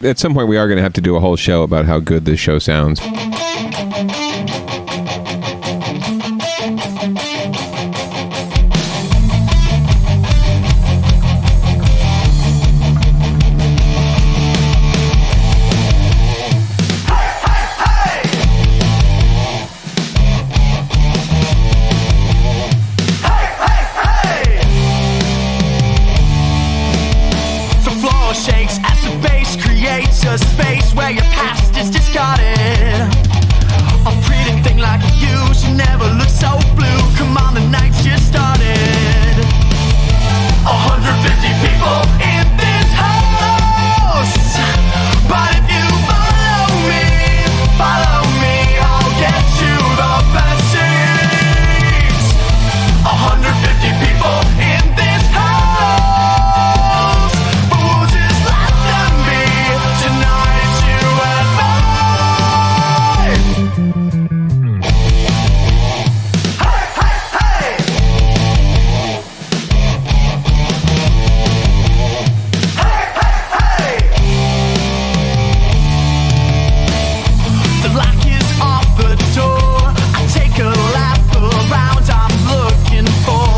At some point, we are going to have to do a whole show about how good this show sounds. A space where your past is discarded. A pretty thing like you should never look so blue. Come on, the night's just started. 150 people in this house. But if you follow me, I'll get you the best seats. 150 people in this house. But we'll just let them be. Tonight it's you and mine. Hey, hey, hey. Hey, hey, hey. The lock is off the door. I take a lap around. I'm looking for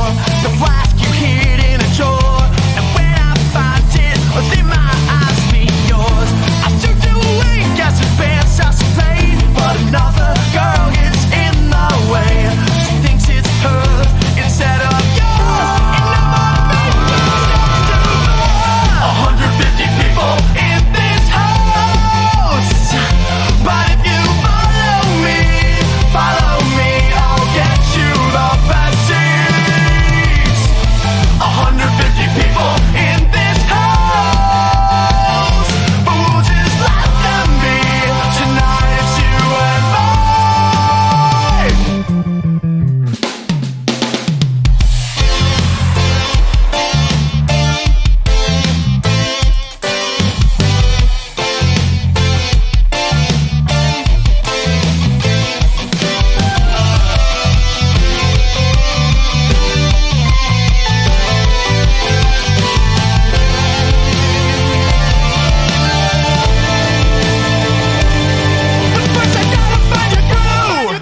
the flask you hid in a drawer. And when I find it, then my eyes meet yours. I shoot you away, guess the band starts to play. But another girl gets in the way. She thinks it's hers instead of yours. And now my fingers start to burn. 150 people in this house. But if you follow me, I'll get you the best seats. 150 people in this house. But we'll just let them be. Tonight it's you and mine. But first I gotta find your crew.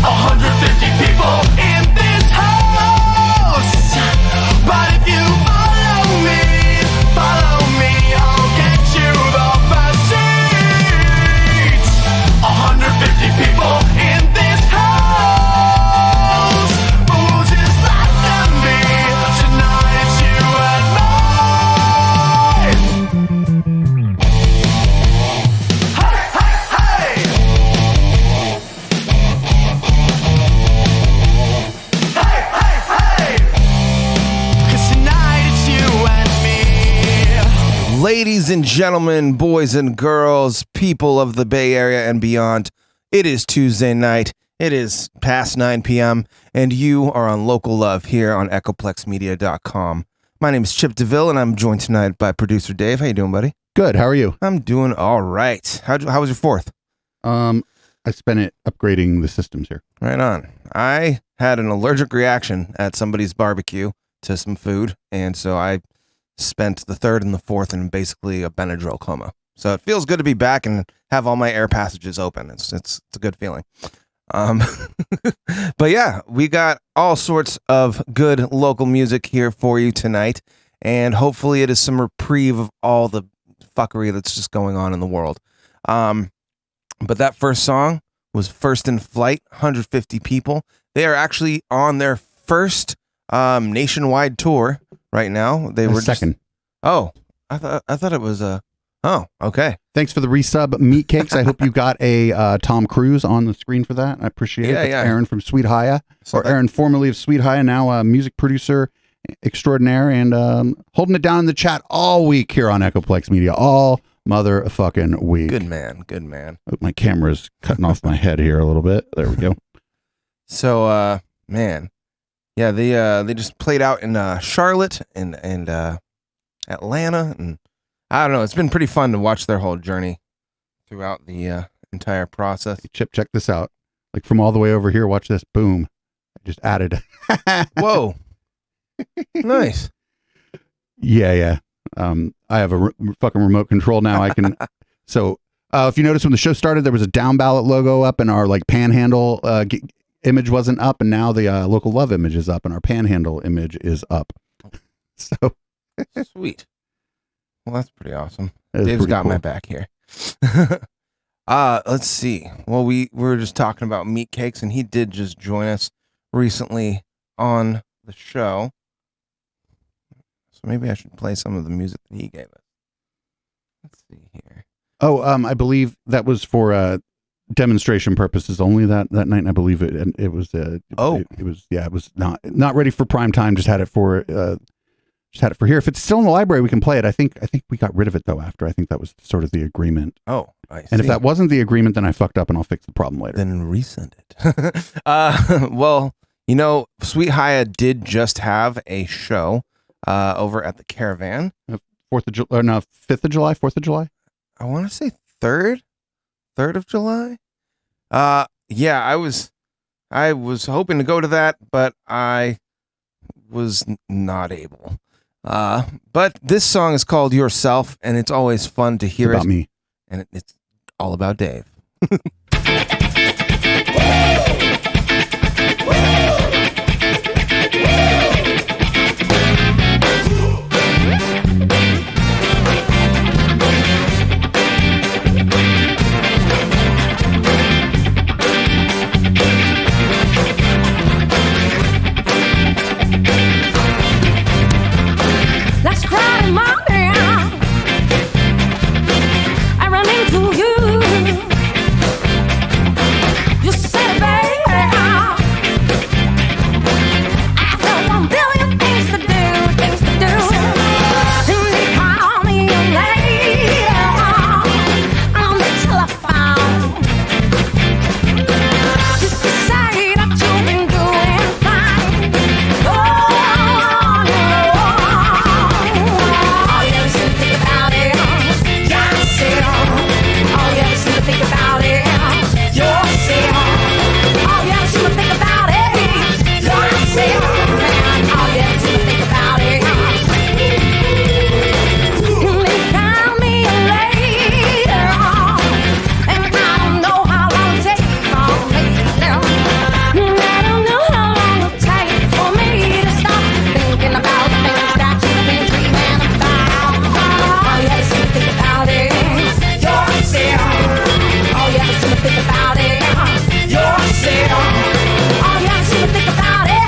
150 people in this house. But if you follow me, I'll get you the best seats. 150 people in this house. But we'll just let them be. Tonight it's you and mine. Hey, hey, hey. Hey, hey, hey. 'Cause tonight it's you and me. Ladies and gentlemen, boys and girls, people of the Bay Area and beyond, it is Tuesday night. It is past 9 p.m. and you are on Local Love here on EchoplexMedia.com. My name is Chip DeVille and I'm joined tonight by producer Dave. How you doing, buddy? Good. How are you? I'm doing all right. How was your 4th? I spent it upgrading the systems here. Right on. I had an allergic reaction at somebody's barbecue to some food, and so I spent the 3rd and the 4th in basically a Benadryl coma. So it feels good to be back and have all my air passages open. It's a good feeling. But yeah, we got all sorts of good local music here for you tonight, and hopefully it is some reprieve of all the fuckery that's just going on in the world. But that first song was First in Flight, 150 people. They are actually on their first nationwide tour right now. They were second. I thought it was oh, okay. Thanks for the resub, Meat Cakes. I hope you got a Tom Cruise on the screen for that. I appreciate it. That's Aaron from Sweet Haya, or Aaron formerly of Sweet Haya, now a music producer extraordinaire, and holding it down in the chat all week here on Echoplex Media. All motherfucking week. Good man. Good man. Oh, my camera's cutting off my head here a little bit. There we go. So, man, yeah, they just played out in Charlotte and Atlanta, and I don't know. It's been pretty fun to watch their whole journey throughout the entire process. Hey, Chip, check this out. Like from all the way over here, watch this. Boom. I just added. Whoa. Nice. Yeah. I have a fucking remote control now. I can. So if you notice when the show started, there was a down ballot logo up and our like panhandle image wasn't up. And now the local love image is up and our panhandle image is up. So sweet. Well, that's pretty awesome. That is Dave's pretty got cool. my back here. Let's see. Well, we were just talking about meat cakes, and he did just join us recently on the show. So maybe I should play some of the music that he gave us. Let's see here. Oh, I believe that was for demonstration purposes only that night. And I believe it was. It was not ready for prime time. Just had it for here. If it's still in the library, we can play it. I think we got rid of it though after. I think that was sort of the agreement. Oh, I see. And if that wasn't the agreement, then I fucked up and I'll fix the problem later. Then resend it. Well, Sweet Haya did just have a show over at the Caravan. 5th of July, 4th of July. I want to say 3rd of July. Yeah, I was hoping to go to that, but I was not able. But this song is called Yourself, and it's always fun to hear about it. Me. And it's all about Dave. Last Friday morning, I ran into you. You said, baby, I've got 1 billion things to do. And you call me later on the telephone. Just to say that you've been doing fine. Oh, you ever seem to think about it? Yourself. Oh, you ever seem to think about it? Yourself. Oh, you ever seem to think about it? Yourself. Oh, you ever seem to think about it? And they found me later on, and I don't know how long it takes for me. I don't know how long it'll take for me to stop thinking about the things that you've been dreaming about. Oh, you ever seem to think about it? Yourself. Oh, you ever seem to think about it? Yourself. Oh, you ever seem to think about it?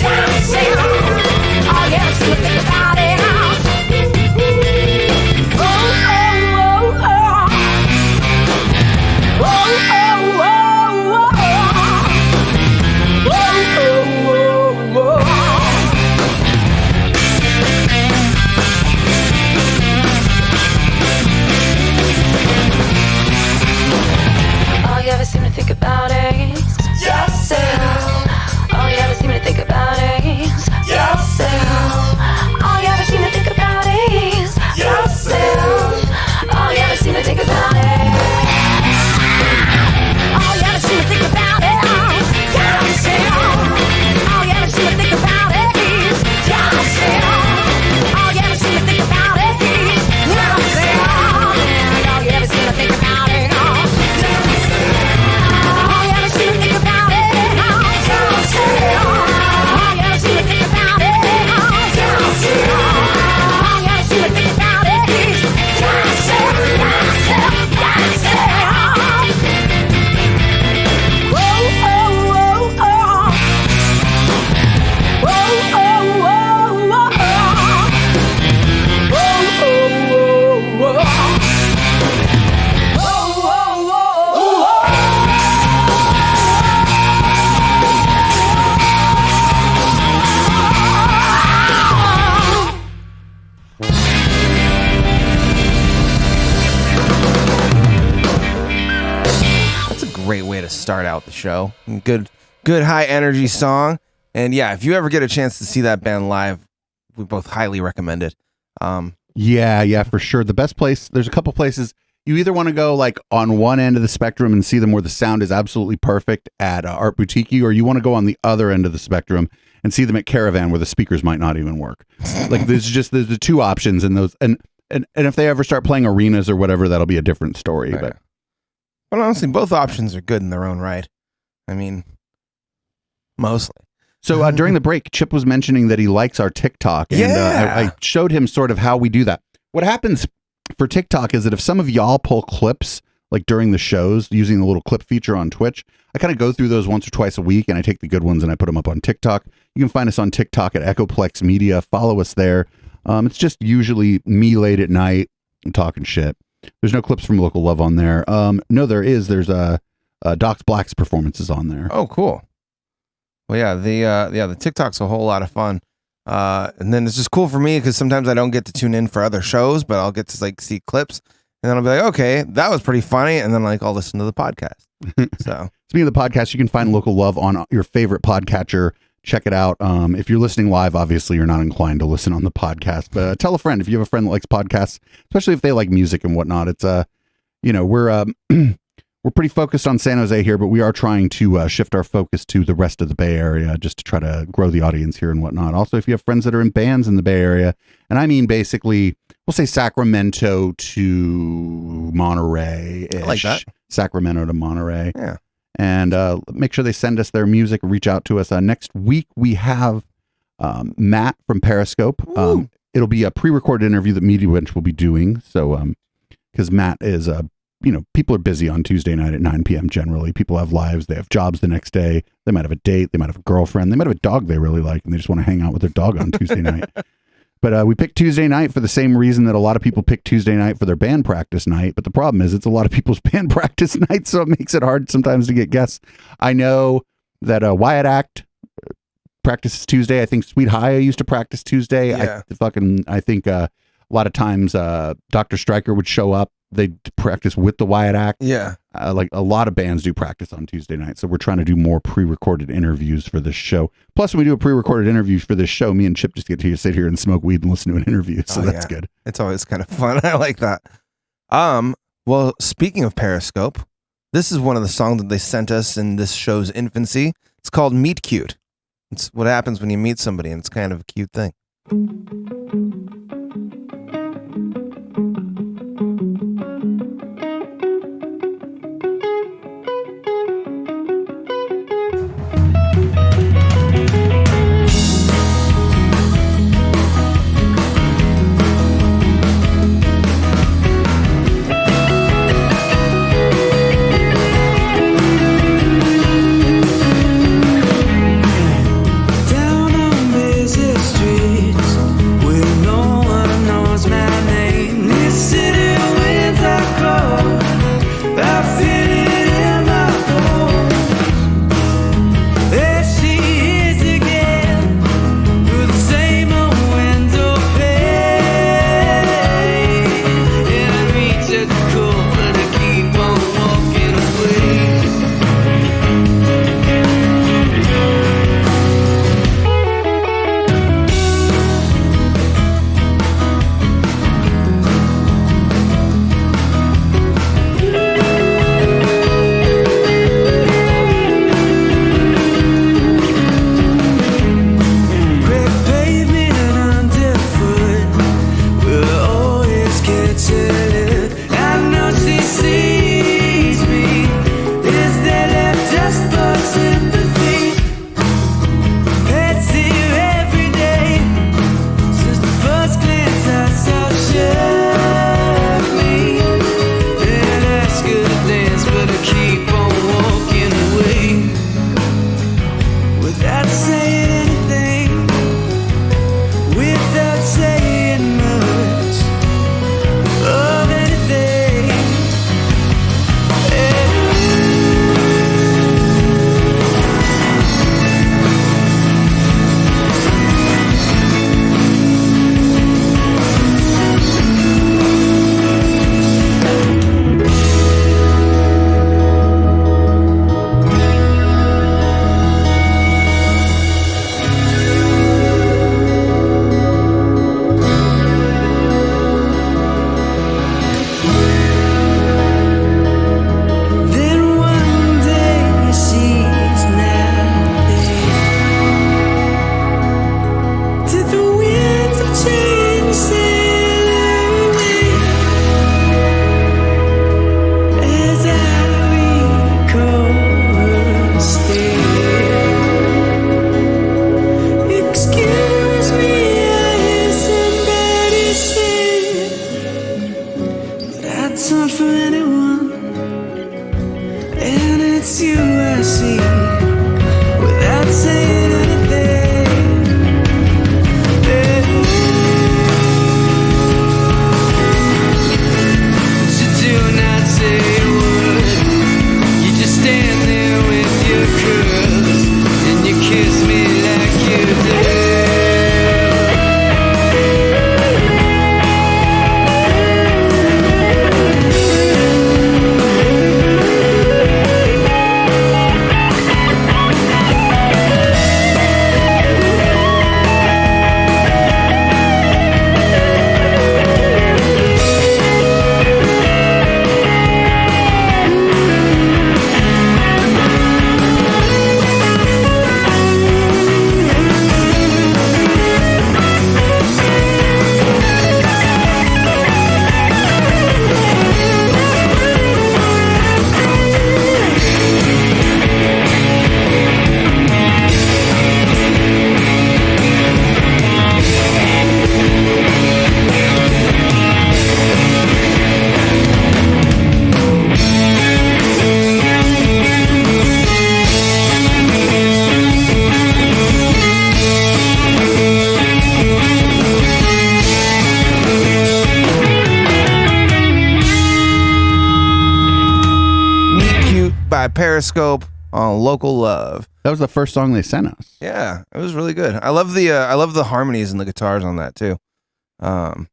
Yourself. Oh, you ever seem to think about it? Oh, oh, oh, oh. Oh, oh, oh, oh. Oh, oh, oh. All you ever seem to think about is yourself. All you ever seem to think about is yourself. All you ever seem to think about is yourself. All you ever seem to think about it. All you ever seem to think about it is yourself. All you ever seem to think about it is yourself. All you ever seem to think about it is yourself. And all you ever seem to think about it is all you ever seem to think about it is yourself. All you ever seem to think about it is yourself. All you ever seem to think about it is yourself, yourself, yourself. Whoa, oh, oh, oh. Whoa, oh, oh, oh. Whoa, oh, oh, oh. Whoa, whoa, whoa, whoa. That's a great way to start out the show. Good high energy song. And yeah, if you ever get a chance to see that band live, we both highly recommend it. Yeah, for sure. The best place, there's a couple places. You either want to go like on one end of the spectrum and see them where the sound is absolutely perfect at Art Boutique, or you want to go on the other end of the spectrum and see them at Caravan where the speakers might not even work. Like there's the two options, and those and if they ever start playing arenas or whatever, that'll be a different story. But honestly, both options are good in their own right. I mean, mostly. So during the break, Chip was mentioning that he likes our TikTok, and I showed him sort of how we do that. What happens for TikTok is that if some of y'all pull clips like during the shows using the little clip feature on Twitch, I kind of go through those once or twice a week, and I take the good ones and I put them up on TikTok. You can find us on TikTok at Echoplex Media. Follow us there. It's just usually me late at night talking shit. There's no clips from Local Love on there. No, there is. There's Doc's Black's performances on there. Oh, cool. Well, yeah, the TikTok's a whole lot of fun. And then it's just cool for me because sometimes I don't get to tune in for other shows, but I'll get to like see clips, and then I'll be like, okay, that was pretty funny, and then like I'll listen to the podcast. So speaking of the podcast, you can find Local Love on your favorite podcatcher. Check it out. If you're listening live, obviously you're not inclined to listen on the podcast, but tell a friend if you have a friend that likes podcasts, especially if they like music and whatnot. It's we're pretty focused on San Jose here, but we are trying to shift our focus to the rest of the Bay Area just to try to grow the audience here and whatnot. Also, if you have friends that are in bands in the Bay Area, and I mean basically, we'll say Sacramento to Monterey-ish. I like that. Sacramento to Monterey. Yeah. And make sure they send us their music, reach out to us. Next week, we have Matt from Periscope. It'll be a pre-recorded interview that Media Bench will be doing. So, because Matt is people are busy on Tuesday night at 9 p.m. generally. People have lives. They have jobs the next day. They might have a date. They might have a girlfriend. They might have a dog they really like, and they just want to hang out with their dog on Tuesday night. But we picked Tuesday night for the same reason that a lot of people pick Tuesday night for their band practice night. But the problem is it's a lot of people's band practice night, so it makes it hard sometimes to get guests. I know that Wyatt Act practices Tuesday. I think Sweet High used to practice Tuesday. Yeah. I think a lot of times Dr. Stryker would show up. They'd practice with the Wyatt Act. Yeah. Like a lot of bands do practice on Tuesday night. So we're trying to do more pre-recorded interviews for this show. Plus, when we do a pre-recorded interview for this show, me and Chip just get to sit here and smoke weed and listen to an interview. So that's good. It's always kind of fun. I like that. Well, speaking of Periscope, this is one of the songs that they sent us in this show's infancy. It's called Meet Cute. It's what happens when you meet somebody, and it's kind of a cute thing. Down on busy streets with no It's not for anyone, and it's you I see without saying anything. So do not say a word. You just stand there with your curls, and you kiss me like you do. By Periscope on Local Love. That was the first song they sent us. Yeah, it was really good. I love the harmonies and the guitars on that too. In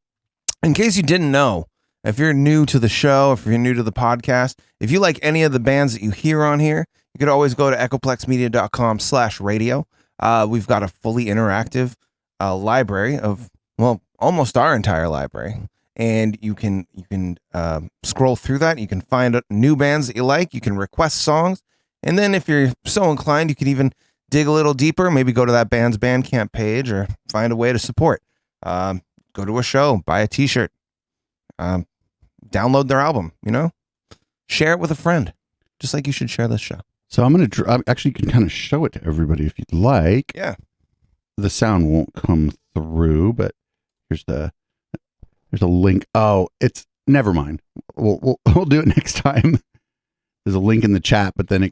case you didn't know, if you're new to the show, if you're new to the podcast, if you like any of the bands that you hear on here, you could always go to echoplexmedia.com/radio. We've got a fully interactive library of, well, almost our entire library. And you can scroll through that. You can find new bands that you like. You can request songs. And then if you're so inclined, you can even dig a little deeper, maybe go to that band's Bandcamp page or find a way to support. Go to a show, buy a t-shirt, download their album, share it with a friend, just like you should share this show. So I'm going to actually, you can kind of show it to everybody if you'd like. Yeah. The sound won't come through, but there's a link. Oh, it's never mind. We'll do it next time. There's a link in the chat, but then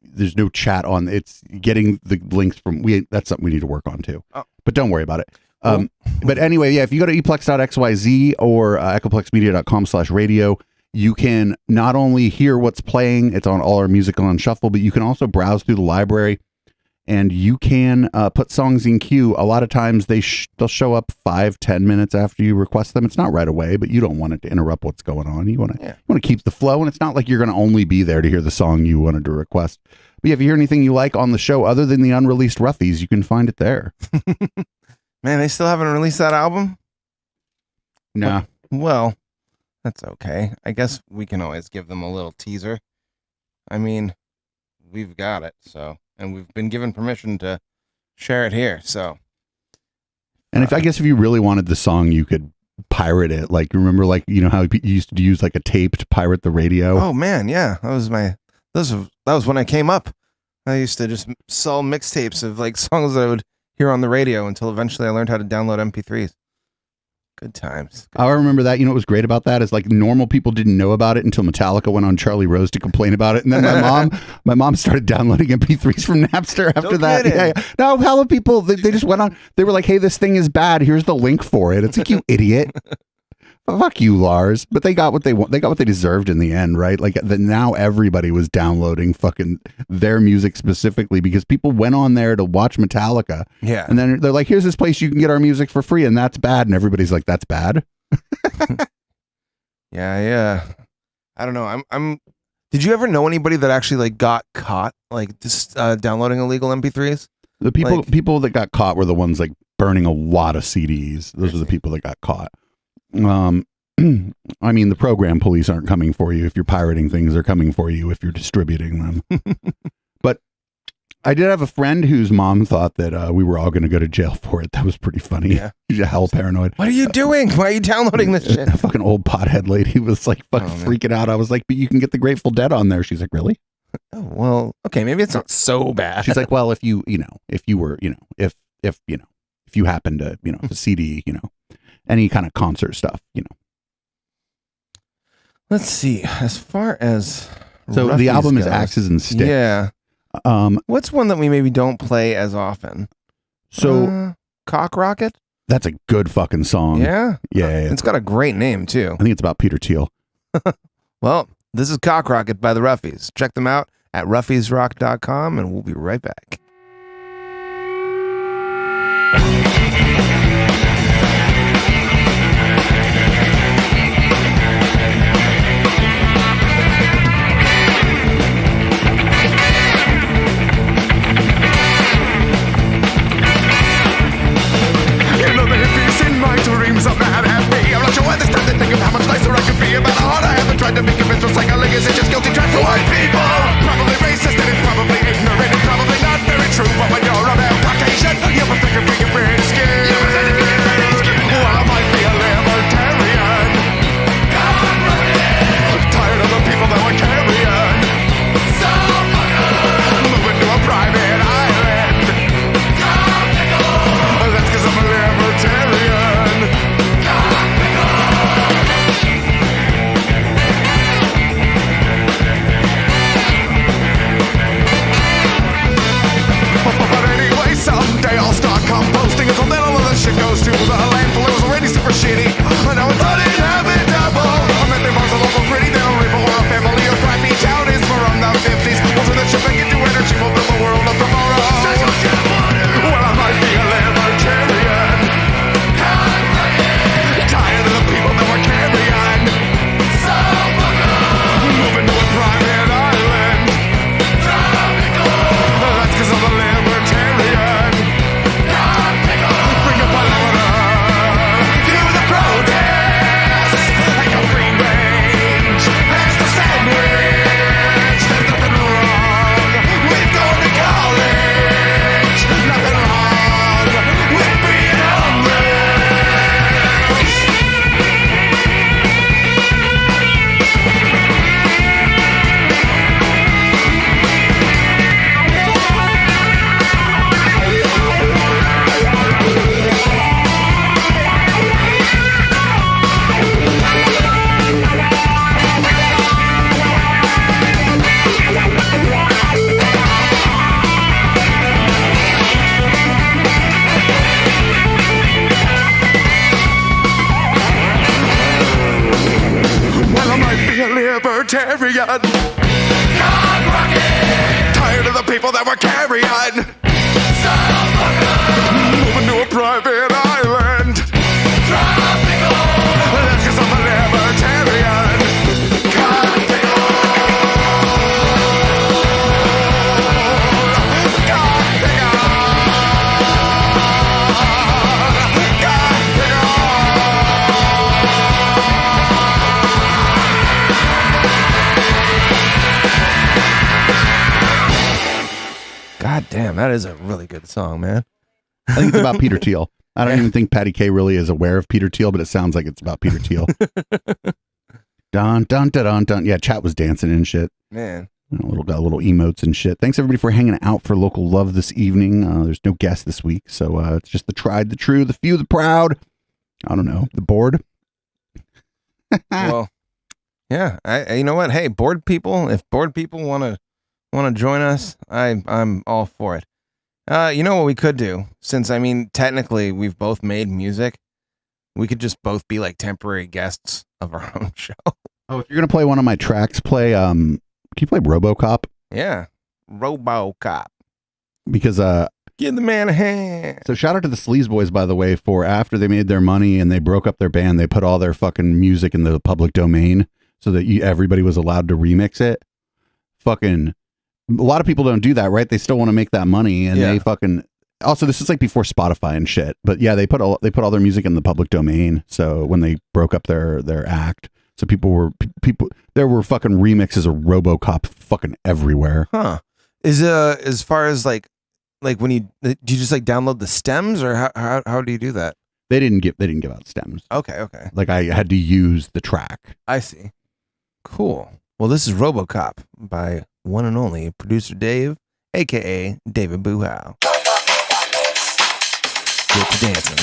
there's no chat on. It's getting the links from that's something we need to work on too. Oh. But don't worry about it. But anyway, yeah, if you go to eplex.xyz or echoplexmedia.com/radio, you can not only hear what's playing, it's on all our music on shuffle, but you can also browse through the library. And you can put songs in queue. A lot of times they'll show up 5-10 minutes after you request them. It's not right away, but you don't want it to interrupt what's going on. You want to keep the flow, and it's not like you're going to only be there to hear the song you wanted to request. But yeah, if you hear anything you like on the show other than the unreleased Roughies, you can find it there. Man, they still haven't released that album? Nah. Well, that's okay. I guess we can always give them a little teaser. I mean, we've got it, so... And we've been given permission to share it here, so. And if you really wanted the song, you could pirate it. Like, remember, how you used to use like a tape to pirate the radio? Oh man, yeah, that was when I came up. I used to just sell mixtapes of like songs that I would hear on the radio until eventually I learned how to download MP3s. Good times. I remember that. What was great about that is like normal people didn't know about it until Metallica went on Charlie Rose to complain about it, and then my mom started downloading MP3s from Napster after that. Yeah. No, hella people they just went on. They were like, "Hey, this thing is bad. Here's the link for it." It's like, you idiot. Fuck you, Lars. But they got what they want. They got what they deserved in the end, right? Like now everybody was downloading fucking their music specifically because people went on there to watch Metallica. Yeah. And then they're like, here's this place you can get our music for free, and that's bad. And everybody's like, that's bad. Yeah. I don't know. I'm did you ever know anybody that actually like got caught like just downloading illegal MP3s? The people that got caught were the ones like burning a lot of CDs. Those are the people that got caught. I mean, the program police aren't coming for you if you're pirating things. They're coming for you if you're distributing them. But I did have a friend whose mom thought that we were all going to go to jail for it. That was pretty funny. Yeah. She's hell paranoid. What are you doing? Why are you downloading this shit? A fucking old pothead lady was like fucking freaking out. I was like, but you can get the Grateful Dead on there. She's like, really? Oh, well, okay. Maybe it's not so bad. She's like, well, if you happen to, the CD, any kind of concert stuff, Let's see. As far as So Roughies the album is goes, Axes and Sticks. Yeah. What's one that we maybe don't play as often? So Cock Rocket? that's a good fucking song. Yeah? Yeah. It's got a great name, too. I think it's about Peter Thiel. Well, this is Cock Rocket by the Roughies. Check them out at roughiesrock.com, and we'll be right back. Dreams are mad at me. I'm not sure why they start to think of how much nicer I could be. About how hard I haven't tried to be convinced of psychology is just guilty trash for white people. Probably racist and it's probably ignorant. It's probably not very true. But when you're a male Caucasian, you prefer to be a pretty skin. Well, I might be a libertarian. Tired of the people that were carrying. Moving to a private island. That's because I'm a libertarian. Someday I'll start composting until then all of the shit goes to the landfill. It was already super shitty, and now it's uninhabitable. I met them all over pretty, they don't live for a family or crappy town is from the 50s. Most of the shit they get to energy will build the world of tomorrow. Well, I might be a libertarian. Tired of the people that were carrying. Moving to a private island. That's because I'm a libertarian. Libertarian. Tired of the people that were carrying. Moving to a private island. That's because I'm a libertarian. God damn, that is a really good song, man. I think it's about Peter Thiel. I don't even think Patty K really is aware of Peter Thiel, but it sounds like it's about Peter Thiel. Dun, dun, dun, dun, dun. Yeah, chat was dancing and shit. Man. Got little emotes and shit. Thanks everybody for hanging out for Local Love this evening. There's no guest this week, so it's just the tried, the true, the few, the proud. I don't know, the bored. Well, yeah. You know what? Hey, bored people. If bored people want to join us, I'm all for it. You know what we could do? Since I mean, technically, we've both made music. We could just both be like temporary guests of our own show. Oh, if you're gonna play one of my tracks, play can you play RoboCop? Yeah, RoboCop. Because give the man a hand. So shout out to the Sleaze Boys, by the way, for after they made their money and they broke up their band, they put all their fucking music in the public domain so that everybody was allowed to remix it. Fucking, a lot of people don't do that, right? They still want to make that money, and they fucking. Also, this is like before Spotify and shit, but yeah, they put all their music in the public domain. So when they broke up their act, so there were fucking remixes of RoboCop fucking everywhere. Huh? Is as far as like when do you just like download the stems, or how do you do that? They didn't give out stems. Okay. Like I had to use the track. I see. Cool. Well, this is RoboCop by one and only producer Dave, aka David Boohow. Get to dancing.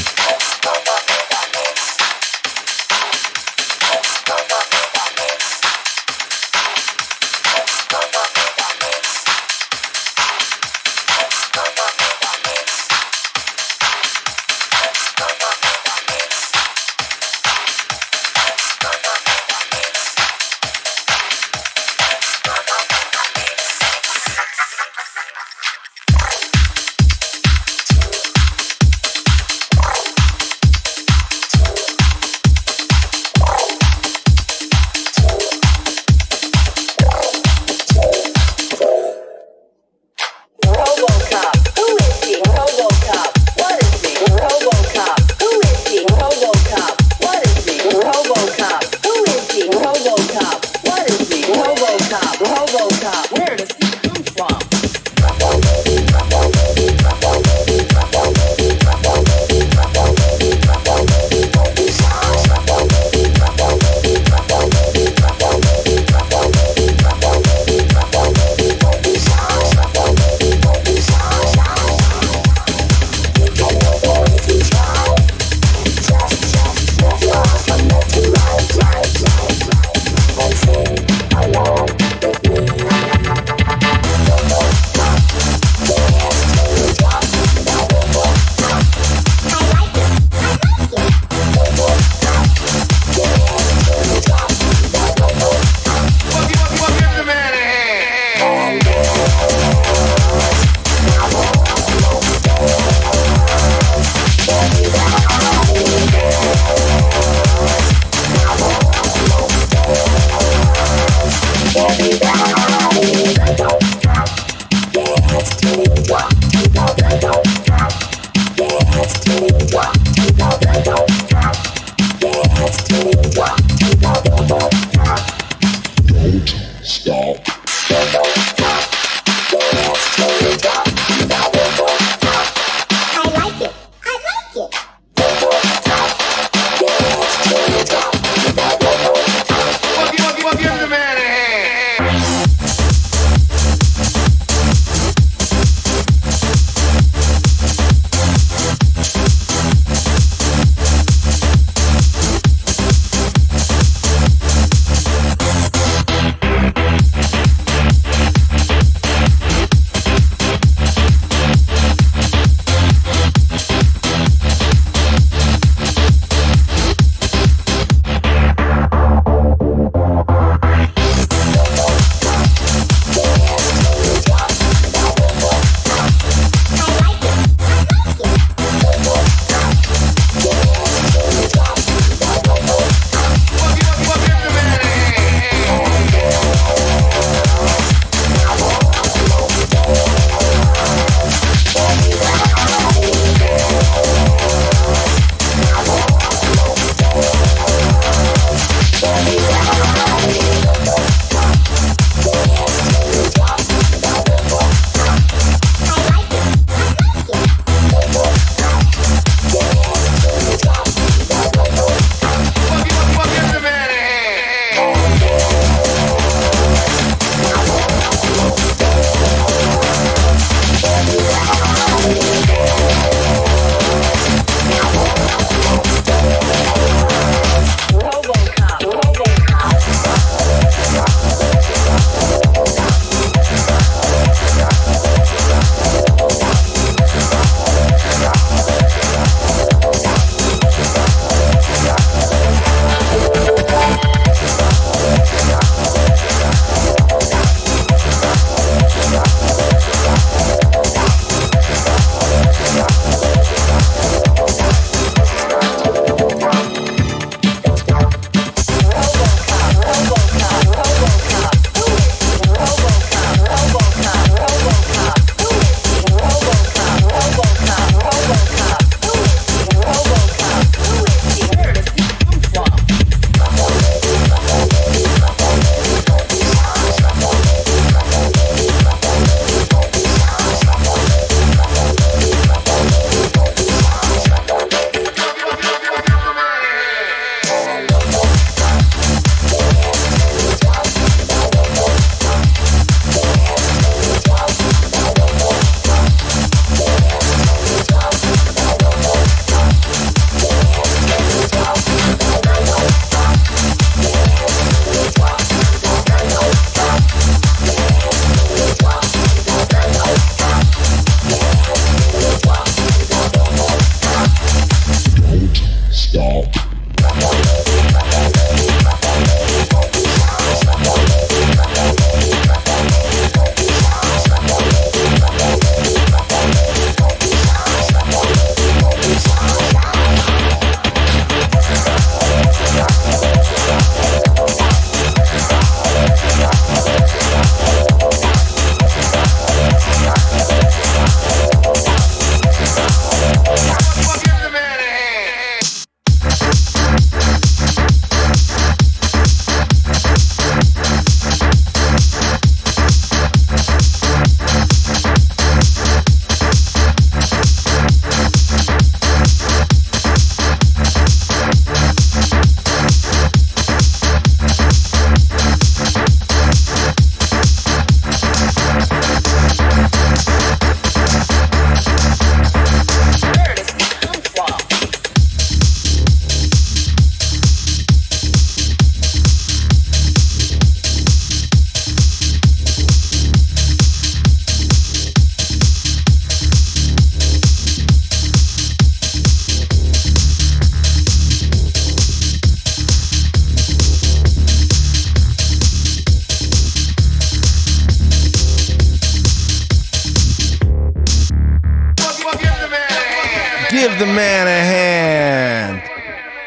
Give the man a hand.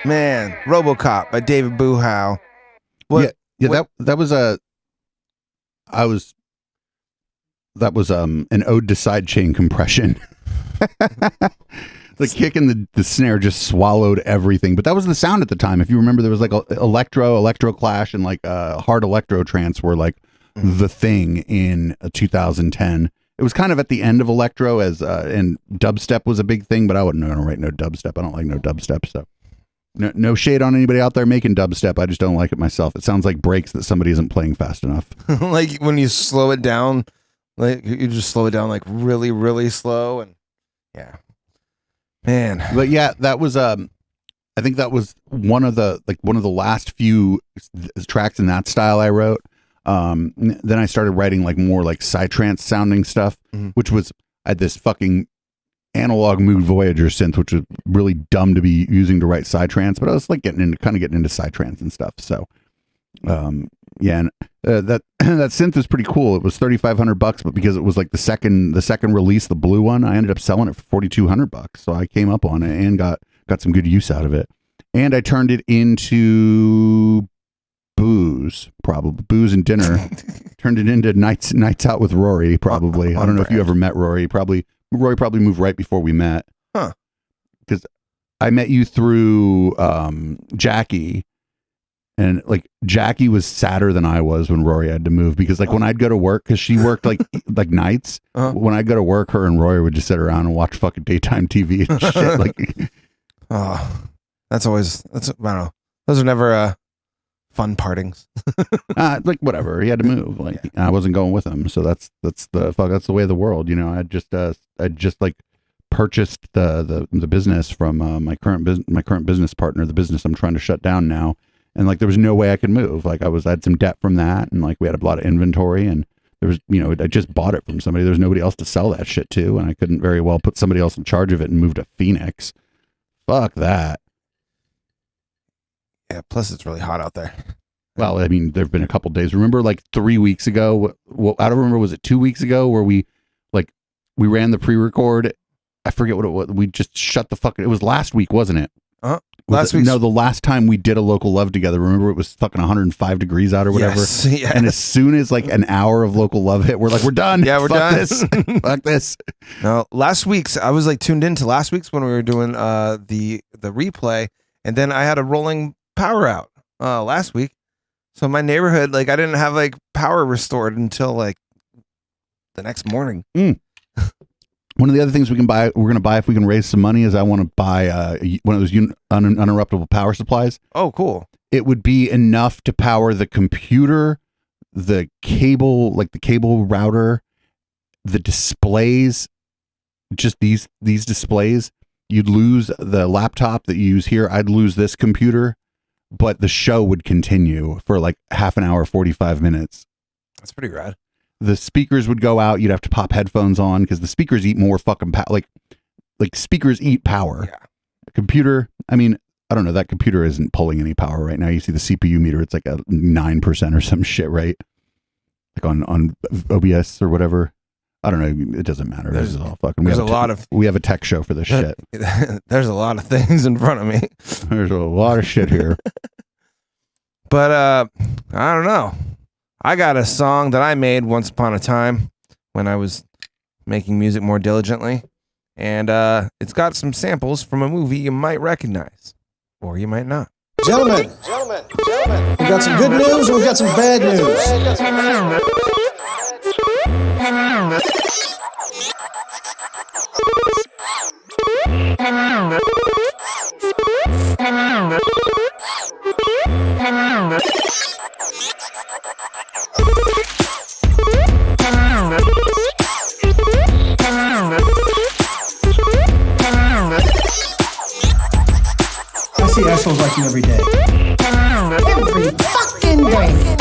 Man, RoboCop by David Buhow. That was a that was an ode to sidechain compression. The kick and the snare just swallowed everything. But that was the sound at the time. If you remember, there was like electro clash, and like hard electro trance were like the thing in 2010. It was kind of at the end of electro, and dubstep was a big thing, but I wouldn't write no dubstep. I don't like no dubstep. So no shade on anybody out there making dubstep. I just don't like it myself. It sounds like breaks that somebody isn't playing fast enough. Like when you slow it down, like you just slow it down like really, really slow, and yeah. Man, but yeah, that was I think that was one of the last few tracks in that style I wrote. Then I started writing like more like psytrance sounding stuff, which was I had this fucking analog Mood Voyager synth, which was really dumb to be using to write psytrance, but I was like getting into psytrance and stuff. So, yeah, and that synth is pretty cool. It was $3,500, but because it was like the second release, the blue one, I ended up selling it for $4,200. So I came up on it and got some good use out of it. And I turned it into booze and dinner. Turned it into nights out with Rory. Probably. I don't know if you ever met Rory. Rory probably moved right before we met. Huh? Because I met you through Jackie. And like Jackie was sadder than I was when Rory had to move, because like when I'd go to work, because she worked like nights, when I'd go to work, her and Rory would just sit around and watch fucking daytime TV and shit. Like, I don't know. Those are never fun partings. Like whatever, he had to move. Like I wasn't going with him, so that's the way of the world, you know. I just like purchased the business from my current business partner, the business I'm trying to shut down now. And like, there was no way I could move. Like I had some debt from that, and like we had a lot of inventory, and there was, you know, I just bought it from somebody. There's nobody else to sell that shit to, and I couldn't very well put somebody else in charge of it and move to Phoenix. Fuck that. Yeah. Plus, it's really hot out there. Well, I mean, there've been a couple days. Remember, like 3 weeks ago? Well, I don't remember. Was it 2 weeks ago where we ran the pre-record? I forget what it was. We just shut the fucking. It was last week, wasn't it? Last week? No, the last time we did a Local Love together. Remember, it was fucking 105 degrees out or whatever. Yes, yes. And as soon as like an hour of Local Love hit, we're like, we're done. Yeah, we're done. This. Fuck this. No, last week's I was like tuned into last week's when we were doing the replay, and then I had a rolling power out last week. So my neighborhood, like, I didn't have like power restored until like the next morning. One of the other things we're going to buy if we can raise some money, is I want to buy one of those uninterruptible power supplies. Oh, cool. It would be enough to power the computer, the cable, like the cable router, the displays, just these displays. You'd lose the laptop that you use here. I'd lose this computer, but the show would continue for like half an hour, 45 minutes. That's pretty rad. The speakers would go out. You'd have to pop headphones on because the speakers eat more fucking power. Like speakers eat power. Yeah. A computer, I mean, I don't know. That computer isn't pulling any power right now. You see the CPU meter, it's like a 9% or some shit, right? Like on OBS or whatever. I don't know. It doesn't matter. This is all fucking. We have a tech show for this shit. There's a lot of things in front of me. There's a lot of shit here. But I don't know. I got a song that I made once upon a time when I was making music more diligently, and it's got some samples from a movie you might recognize, or you might not. Gentlemen, we got some good news and we got some bad news. I see assholes like you every day. Every fucking day.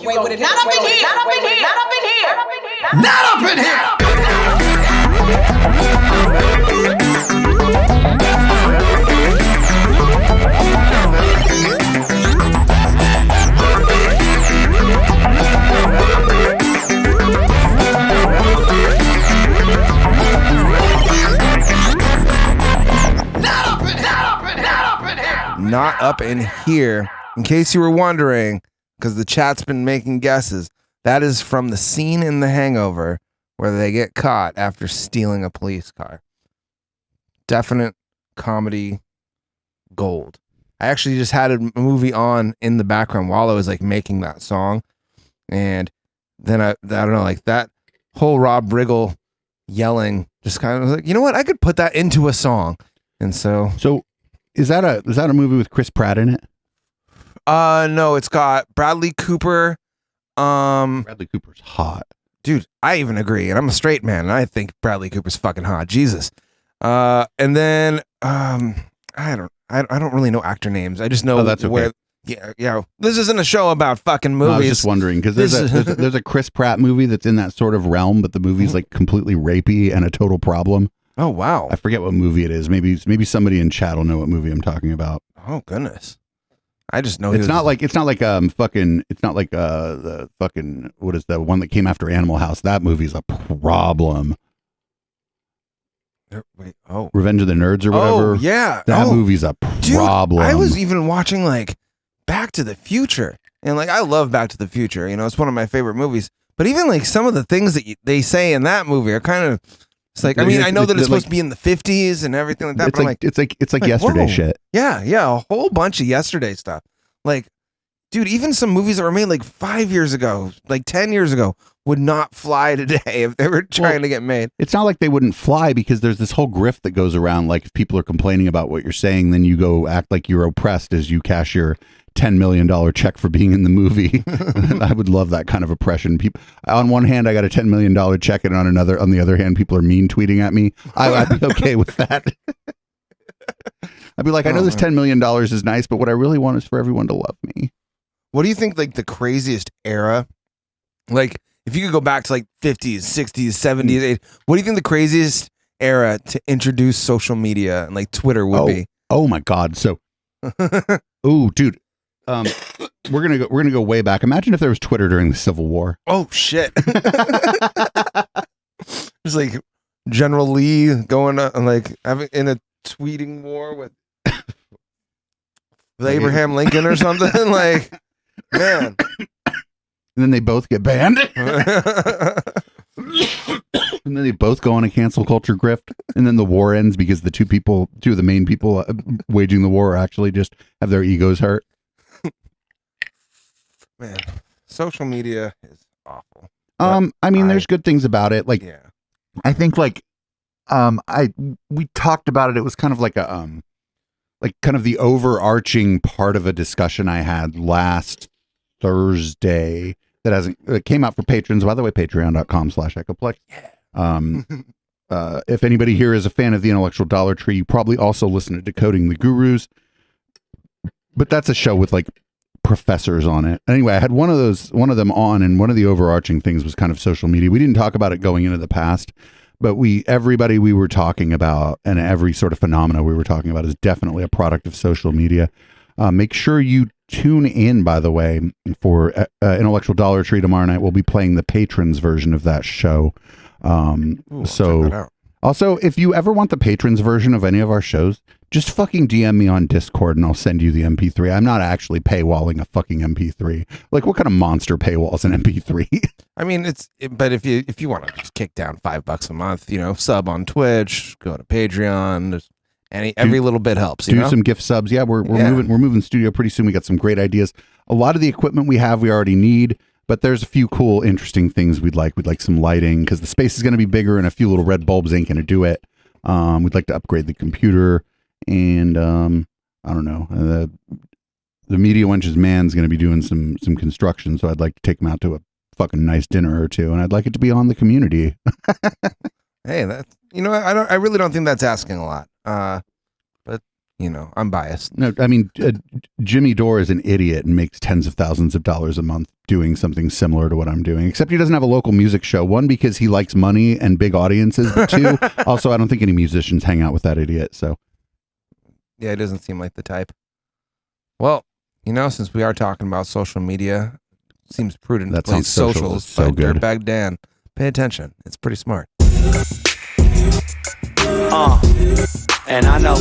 away with it. Not up in here. Not up in here. Not up in here. Not up in Not up in here. In case you were wondering, because the chat's been making guesses, that is from the scene in The Hangover where they get caught after stealing a police car. Definite comedy gold. I actually just had a movie on in the background while I was like making that song, and then I don't know, like that whole Rob Riggle yelling just kind of was like, you know what, I could put that into a song. And so is that a movie with Chris Pratt in it? No, it's got Bradley Cooper. Bradley Cooper's hot. Dude, I even agree, and I'm a straight man, and I think Bradley Cooper's fucking hot. Jesus. And then I don't really know actor names. I just know that's okay. where. Yeah. This isn't a show about fucking movies. No, I was just wondering because there's a Chris Pratt movie that's in that sort of realm, but the movie's like completely rapey and a total problem. Oh wow! I forget what movie it is. Maybe somebody in chat will know what movie I'm talking about. Oh goodness. I just know it's not like the fucking what is the one that came after Animal House? That movie's a problem. Wait, Revenge of the Nerds or whatever. Oh yeah, that movie's a problem. Dude, I was even watching like Back to the Future, and like I love Back to the Future. You know, it's one of my favorite movies. But even like some of the things that they say in that movie are kind of. It's like, I mean, I know that it's supposed to be in the 50s and everything like that, but it's like yesterday whoa. shit. Yeah, a whole bunch of yesterday stuff. Like, dude, even some movies that were made like 5 years ago, like 10 years ago, would not fly today if they were trying to get made. It's not like they wouldn't fly because there's this whole grift that goes around. Like, if people are complaining about what you're saying, then you go act like you're oppressed as you cash your $10 million check for being in the movie. I would love that kind of oppression. People, on one hand, I got a $10 million check, and on the other hand, people are mean tweeting at me. I'd be okay with that. I'd be like, I know this $10 million is nice, but what I really want is for everyone to love me. What do you think, like, the craziest era? Like, if you could go back to, like, 50s, 60s, 70s, 80s, what do you think the craziest era to introduce social media and, like, Twitter would be? Oh, my God. So, oh, dude. We're gonna go way back. Imagine if there was Twitter during the Civil War. Oh shit! It's like General Lee going like having in a tweeting war with Abraham Lincoln or something. Like, man. And then they both get banned. And then they both go on a cancel culture grift, and then the war ends because the two of the main people waging the war actually just have their egos hurt. Man, social media is awful. I mean, there's good things about it. Like, yeah. I think like, we talked about it. It was kind of like a, like kind of the overarching part of a discussion I had last Thursday that came out for patrons. By the way, patreon.com/echoplex. If anybody here is a fan of the Intellectual Dollar Tree, you probably also listen to Decoding the Gurus, but that's a show with like professors on it. Anyway, I had one of them on, and one of the overarching things was kind of social media. We didn't talk about it going into the past, but everybody we were talking about and every sort of phenomena we were talking about is definitely a product of social media. Make sure you tune in, by the way, for Intellectual Dollar Tree tomorrow night. We'll be playing the patrons version of that show. Ooh, so check that out. Also, if you ever want the patrons version of any of our shows, just fucking DM me on Discord and I'll send you the MP3. I'm not actually paywalling a fucking MP3. Like, what kind of monster paywalls an MP3? I mean, but if you want to just kick down $5 a month, you know, sub on Twitch, go to Patreon. Every little bit helps. Do some gift subs. Yeah, we're moving studio pretty soon. We got some great ideas. A lot of the equipment we already need. But there's a few cool, interesting things we'd like. We'd like some lighting because the space is going to be bigger and a few little red bulbs ain't going to do it. We'd like to upgrade the computer, and I don't know. The Media Wench's man's going to be doing some construction, so I'd like to take him out to a fucking nice dinner or two, and I'd like it to be on the community. Hey, that's, you know, I really don't think that's asking a lot. But I'm biased. No, I mean, Jimmy Dore is an idiot and makes tens of thousands of dollars a month doing something similar to what I'm doing, except he doesn't have a local music show. One, because he likes money and big audiences, but two, also, I don't think any musicians hang out with that idiot. So, yeah, it doesn't seem like the type. Well, since we are talking about social media, it seems prudent That to play sounds social. Socials It's so by good. Dirtbag Dan. Pay attention. It's pretty smart. And I know.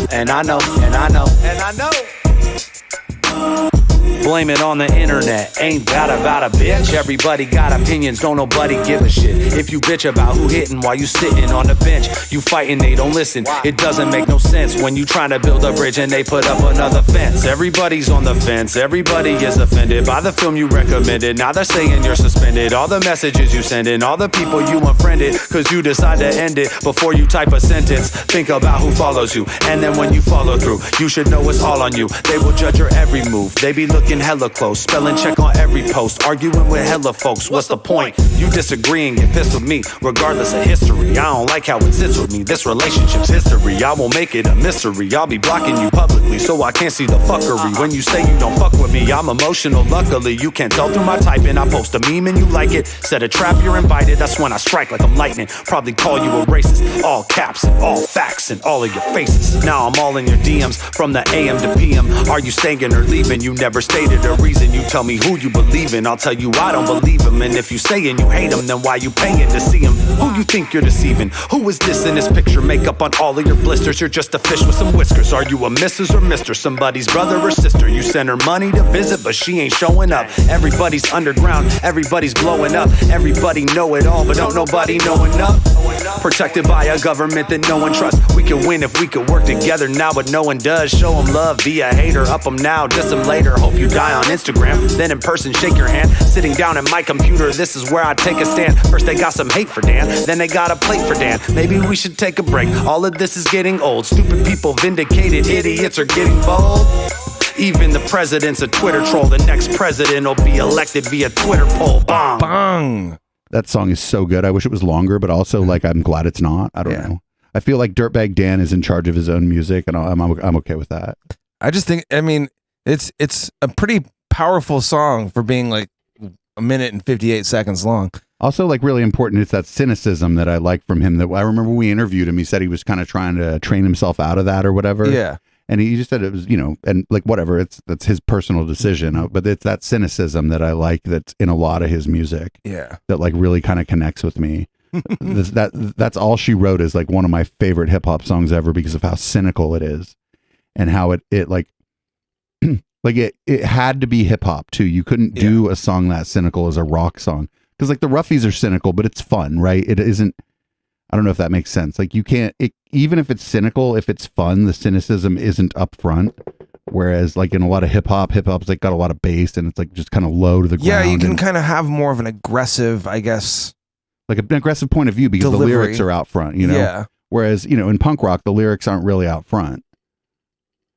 Blame it on the internet, ain't that about a bitch? Everybody got opinions, don't nobody give a shit. If you bitch about who hitting while you sitting on the bench, you fighting, they don't listen. It doesn't make no sense when you trying to build a bridge and they put up another fence. Everybody's on the fence, everybody is offended by the film you recommended. Now they're saying you're suspended. All the messages you sending, all the people you unfriended, cause you decide to end it before you type a sentence. Think about who follows you, and then when you follow through, you should know it's all on you. They will judge your every move, they be looking hella close, spelling check on every post, arguing with hella folks. What's the point? You disagree and get pissed with me, regardless of history. I don't like how it sits with me. This relationship's history. I won't make it a mystery. I'll be blocking you publicly so I can't see the fuckery. When you say you don't fuck with me, I'm emotional. Luckily, you can't tell through my typing. I post a meme and you like it. Set a trap, you're invited. That's when I strike like I'm lightning. Probably call you a racist. All caps and all facts and all of your faces. Now I'm all in your DMs from the AM to PM. Are you staying or leaving? You never stated a reason. You tell me who you believe in, I'll tell you I don't believe him. And if you saying you hate him, then why you paying to see him? Who you think you're deceiving? Who is this in this picture? Makeup on all of your blisters. You're just a fish with some whiskers. Are you a Mrs. or Mr.? Somebody's brother or sister? You send her money to visit, but she ain't showing up. Everybody's underground, everybody's blowing up. Everybody know it all, but don't nobody know enough. Protected by a government that no one trusts. We can win if we could work together now, but no one does. Show them love, be a hater, up them now, diss them later. Hope you die on Instagram, then in person shake your hand. Sitting down at my computer, this is where I take a stand. First they got some hate for Dan, then they got a plate for Dan. Maybe we should take a break, all of this is getting old. Stupid people vindicated, idiots are getting bold. Even the president's a Twitter troll. The next president will be elected via Twitter poll. Bong. Bong. That song is so good. I wish it was longer, but also like I'm glad it's not. I don't know. I feel like Dirtbag Dan is in charge of his own music, and I'm okay with that. I just think, it's a pretty powerful song for being like a minute and 58 seconds long. Also, like really important, it's that cynicism that I like from him. That I remember we interviewed him. He said he was kind of trying to train himself out of that or whatever. Yeah. And he just said it was, and like whatever, that's his personal decision. But it's that cynicism that I like that's in a lot of his music. Yeah. That like really kind of connects with me. That's All She Wrote is like one of my favorite hip hop songs ever because of how cynical it is and how it like like it had to be hip hop too. You couldn't do a song that cynical as a rock song because like the Roughies are cynical, but it's fun, right? It isn't. I don't know if that makes sense. Like you can't, even if it's cynical, if it's fun, the cynicism isn't up front. Whereas like in a lot of hop's like got a lot of bass and it's like just kind of low to the ground. Yeah, you can kind of have more of an aggressive, I guess. Like an aggressive point of view because delivery. The lyrics are out front, Yeah. Whereas, in punk rock, the lyrics aren't really out front.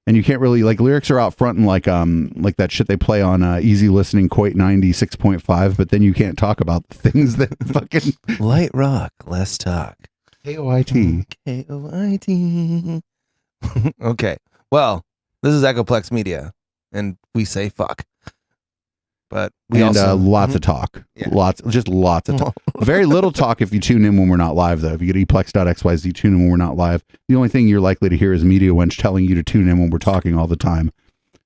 And you can't really, like, lyrics are out front and like that shit they play on Easy Listening Coit 96.5, but then you can't talk about the things that fucking... Light rock, less talk. K-O-I-T. K-O-I-T. Okay. Well, this is Echoplex Media, and we say fuck. But we also... lots of talk. Yeah. Lots of talk. Very little talk if you tune in when we're not live, though. If you get eplex.xyz, tune in when we're not live. The only thing you're likely to hear is Media Wench telling you to tune in when we're talking all the time.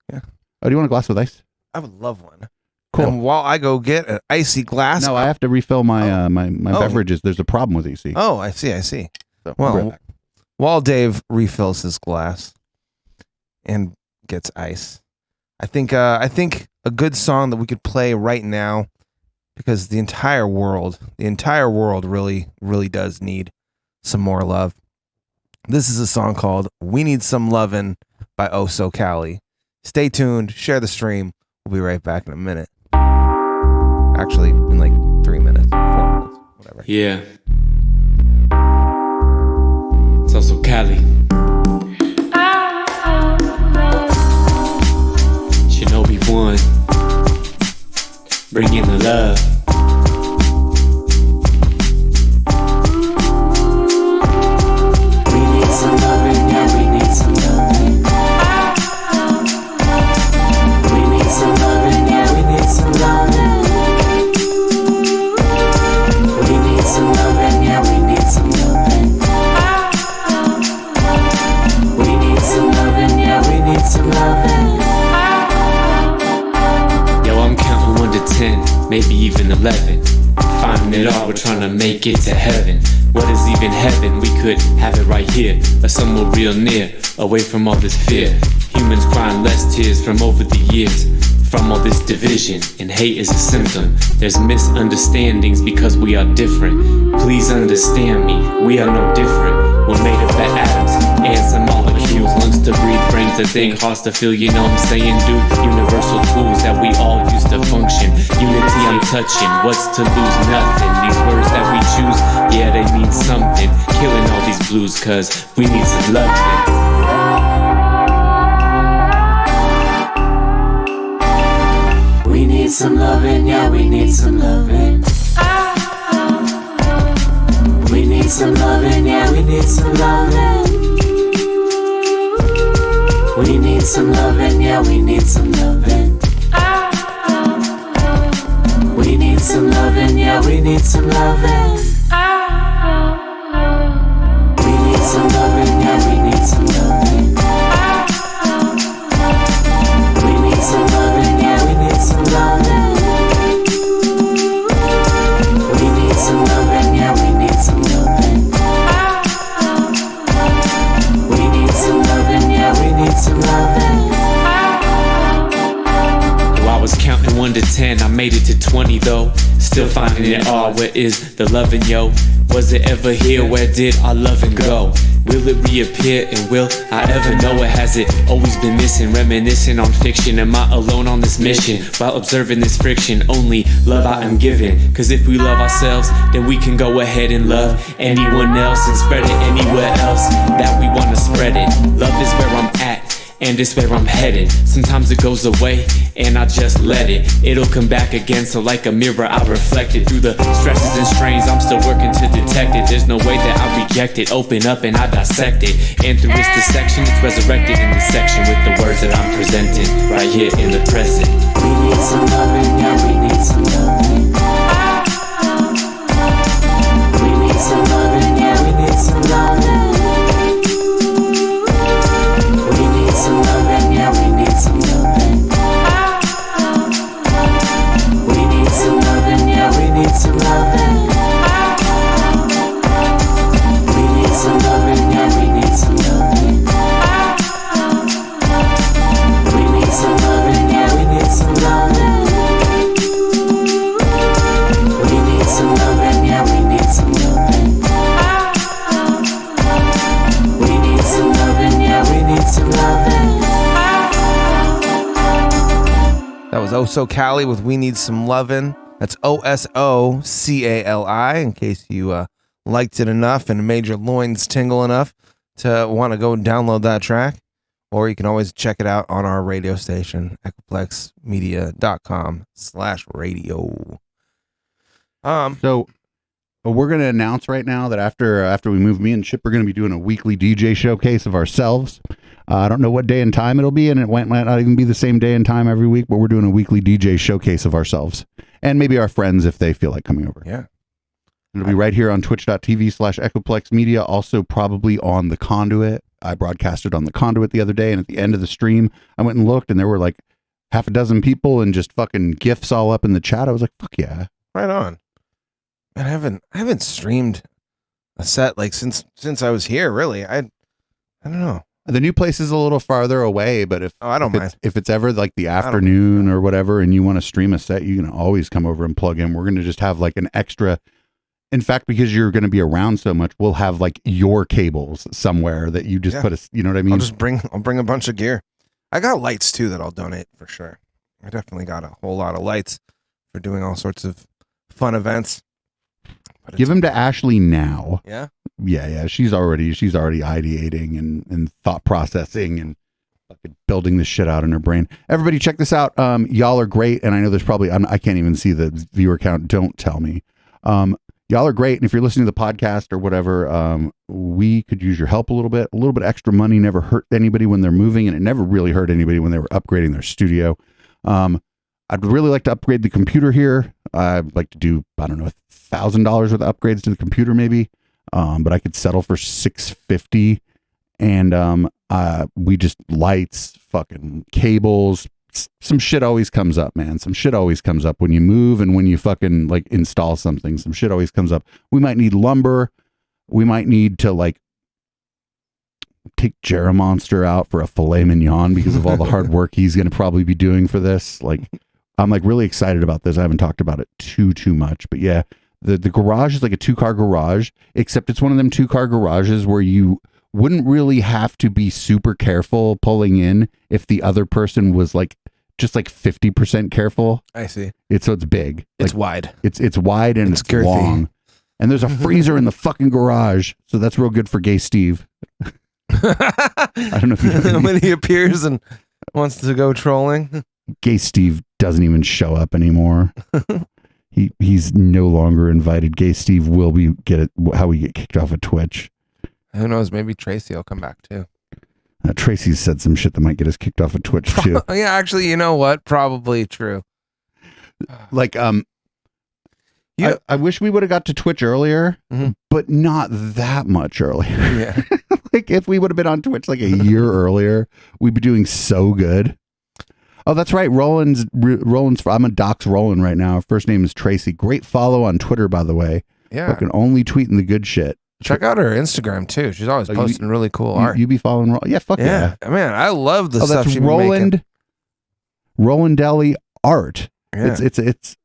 Yeah. Oh, do you want a glass with ice? I would love one. Cool. And while I go get an icy glass... No, I have to refill my my beverages. There's a problem with EC. Oh, I see. So, well, while Dave refills his glass and gets ice, I think a good song that we could play right now, because the entire world really, really does need some more love. This is a song called "We Need Some Lovin'" by Oh So Cali. Stay tuned, share the stream. We'll be right back in a minute. Actually, in like 3 minutes, 4 minutes, whatever. Yeah. It's also Cali. Shinobi 1. Bring in the love. We need some loving, yeah, we need some loving. some loving. Yo, I'm counting 1 to 10, maybe even 11. Finding it all, we're trying to make it to heaven. What is even heaven? We could have it right here, or somewhere real near, away from all this fear. Humans crying less tears from over the years, from all this division, and hate is a symptom. There's misunderstandings because we are different. Please understand me, we are no different. We're made of the atoms and some molecules, lungs to breathe, brains to think, hearts to feel, you know what I'm saying, dude? Universal tools that we all use to function. Unity I'm touching, what's to lose? Nothing. These words that we choose, yeah, they mean something. Killing all these blues, cause we need some loving. We need some loving, yeah, we need some loving. We need some loving, yeah, we need some loving. We need some loving, yeah, we need some loving. We need some loving, yeah, we need some loving. We need some loving, yeah, we need some loving. We need some loving, yeah, we need some loving. We need some loving, yeah, we need some loving. We need some loving, yeah, we need some loving. I was counting 1 to 10, I made it to 20 though. Still finding it all, where is the loving, yo? Was it ever here, where did our loving go? Will it reappear, and will I ever know it? Has it always been missing? Reminiscing on fiction, am I alone on this mission? While observing this friction, only love I am giving. Cause if we love ourselves, then we can go ahead and love anyone else, and spread it anywhere else that we wanna spread it. Love is where I'm at, and it's where I'm headed. Sometimes it goes away, and I just let it. It'll come back again, so like a mirror I reflect it. Through the stresses and strains, I'm still working to detect it. There's no way that I reject it. Open up and I dissect it. And through this dissection, it's resurrected in this section with the words that I'm presenting right here in the present. We need some loving, yeah, we need some loving. We need some loving, yeah, we need some loving. We need some loving, yeah, we need some loving. We need some loving, yeah, we need some loving. We need some loving, yeah, we need some loving. We need some loving, yeah, we need some loving. We need some loving, yeah, we need some loving. We need some loving, yeah, we need some loving. That was Oso Cali with We Need Some Lovin'. That's OSOCALI, in case you liked it enough and made your loins tingle enough to want to go download that track. Or you can always check it out on our radio station, echoplexmedia.com/radio. So we're going to announce right now that after we move, me and Chip are going to be doing a weekly DJ showcase of ourselves. I don't know what day and time it'll be, and it might not even be the same day and time every week, but we're doing a weekly DJ showcase of ourselves and maybe our friends if they feel like coming over. Yeah. It'll be right here on twitch.tv/EchoplexMedia, also probably on the Conduit. I broadcasted on the Conduit the other day, and at the end of the stream, I went and looked, and there were like half a dozen people and just fucking GIFs all up in the chat. I was like, fuck yeah. Right on. Man, I haven't streamed a set like since I was here, really. I don't know. The new place is a little farther away, but if it's ever like the afternoon or whatever, and you want to stream a set, you can always come over and plug in. We're going to just have like an extra. In fact, because you're going to be around so much, we'll have like your cables somewhere that you just put you know what I mean? I'll bring a bunch of gear. I got lights too that I'll donate for sure. I definitely got a whole lot of lights for doing all sorts of fun events. Give them to Ashley now. Yeah. Yeah. She's already ideating and thought processing and fucking building this shit out in her brain. Everybody check this out. Y'all are great. And I know there's probably, I can't even see the viewer count. Don't tell me. Y'all are great. And if you're listening to the podcast or whatever, we could use your help a little bit extra money never hurt anybody when they're moving. And it never really hurt anybody when they were upgrading their studio. I'd really like to upgrade the computer here. I'd like to do, I don't know, $1,000 worth of upgrades to the computer maybe. But I could settle for $650. and we just lights, fucking cables. Some shit always comes up, man. Some shit always comes up when you move and when you fucking like install something. Some shit always comes up. We might need lumber. We might need to like take Monster out for a filet mignon because of all the hard work he's going to probably be doing for this. Like, I'm like really excited about this. I haven't talked about it too much, but yeah, the garage is like a 2-car garage, except it's one of them 2-car garages where you wouldn't really have to be super careful pulling in if the other person was like just like 50% careful. I see. So it's big. It's like, wide. It's wide and it's girthy. long. And there's a freezer in the fucking garage. So that's real good for Gay Steve. I don't know if you when he appears and wants to go trolling. Gay Steve doesn't even show up anymore. He's no longer invited. Gay Steve will be how we get kicked off of Twitch. Who knows? Maybe Tracy will come back too. Tracy said some shit that might get us kicked off of Twitch too. Yeah, actually, you know what? Probably true. Like, I wish we would have got to Twitch earlier, but not that much earlier. Yeah. Like if we would have been on Twitch like a year earlier, we'd be doing so good. Oh, that's right. Roland's. I'm a dox Roland right now. Her first name is Tracy. Great follow on Twitter, by the way. Yeah. Fucking only tweeting the good shit. Check out her Instagram too. She's always posting really cool art. You be following Roland? Yeah, fuck yeah. Man, I love the stuff that's she's making. Rolandelli art. Yeah. It's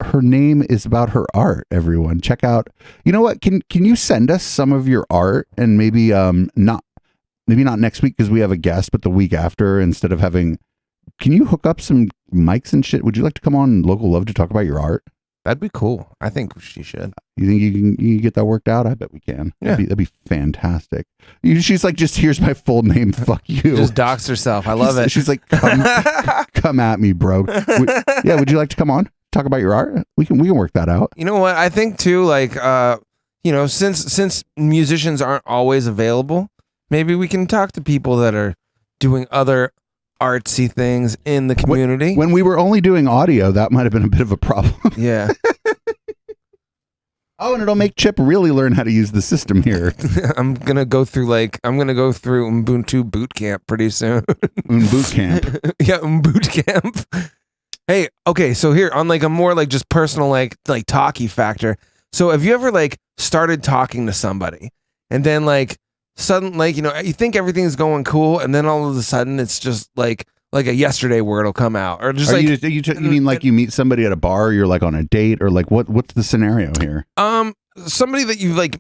her name is about her art. Everyone, check out. You know what? Can you send us some of your art and maybe not next week because we have a guest, but the week after instead of having. Can you hook up some mics and shit? Would you like to come on Local Love to talk about your art? That'd be cool. I think she should. You think you can get that worked out? I bet we can. Yeah. That'd be fantastic. She's like, just here's my full name. Fuck you. Just doxed herself. I love it. She's like, come at me, bro. Would you like to come on? Talk about your art? We can work that out. You know what? I think too, like, since musicians aren't always available, maybe we can talk to people that are doing other artsy things in the community. When we were only doing audio, that might have been a bit of a problem. Yeah. Oh, and it'll make Chip really learn how to use the system here. I'm gonna go through Ubuntu boot camp pretty soon. Boot camp. Yeah, boot camp. Hey, okay, so here on like a more like just personal like talky factor. So have you ever like started talking to somebody and then like sudden like you think everything's going cool and then all of a sudden it's just like a yesterday word will come out or just you mean like you meet somebody at a bar, you're like on a date or like what's the scenario here? Somebody that you like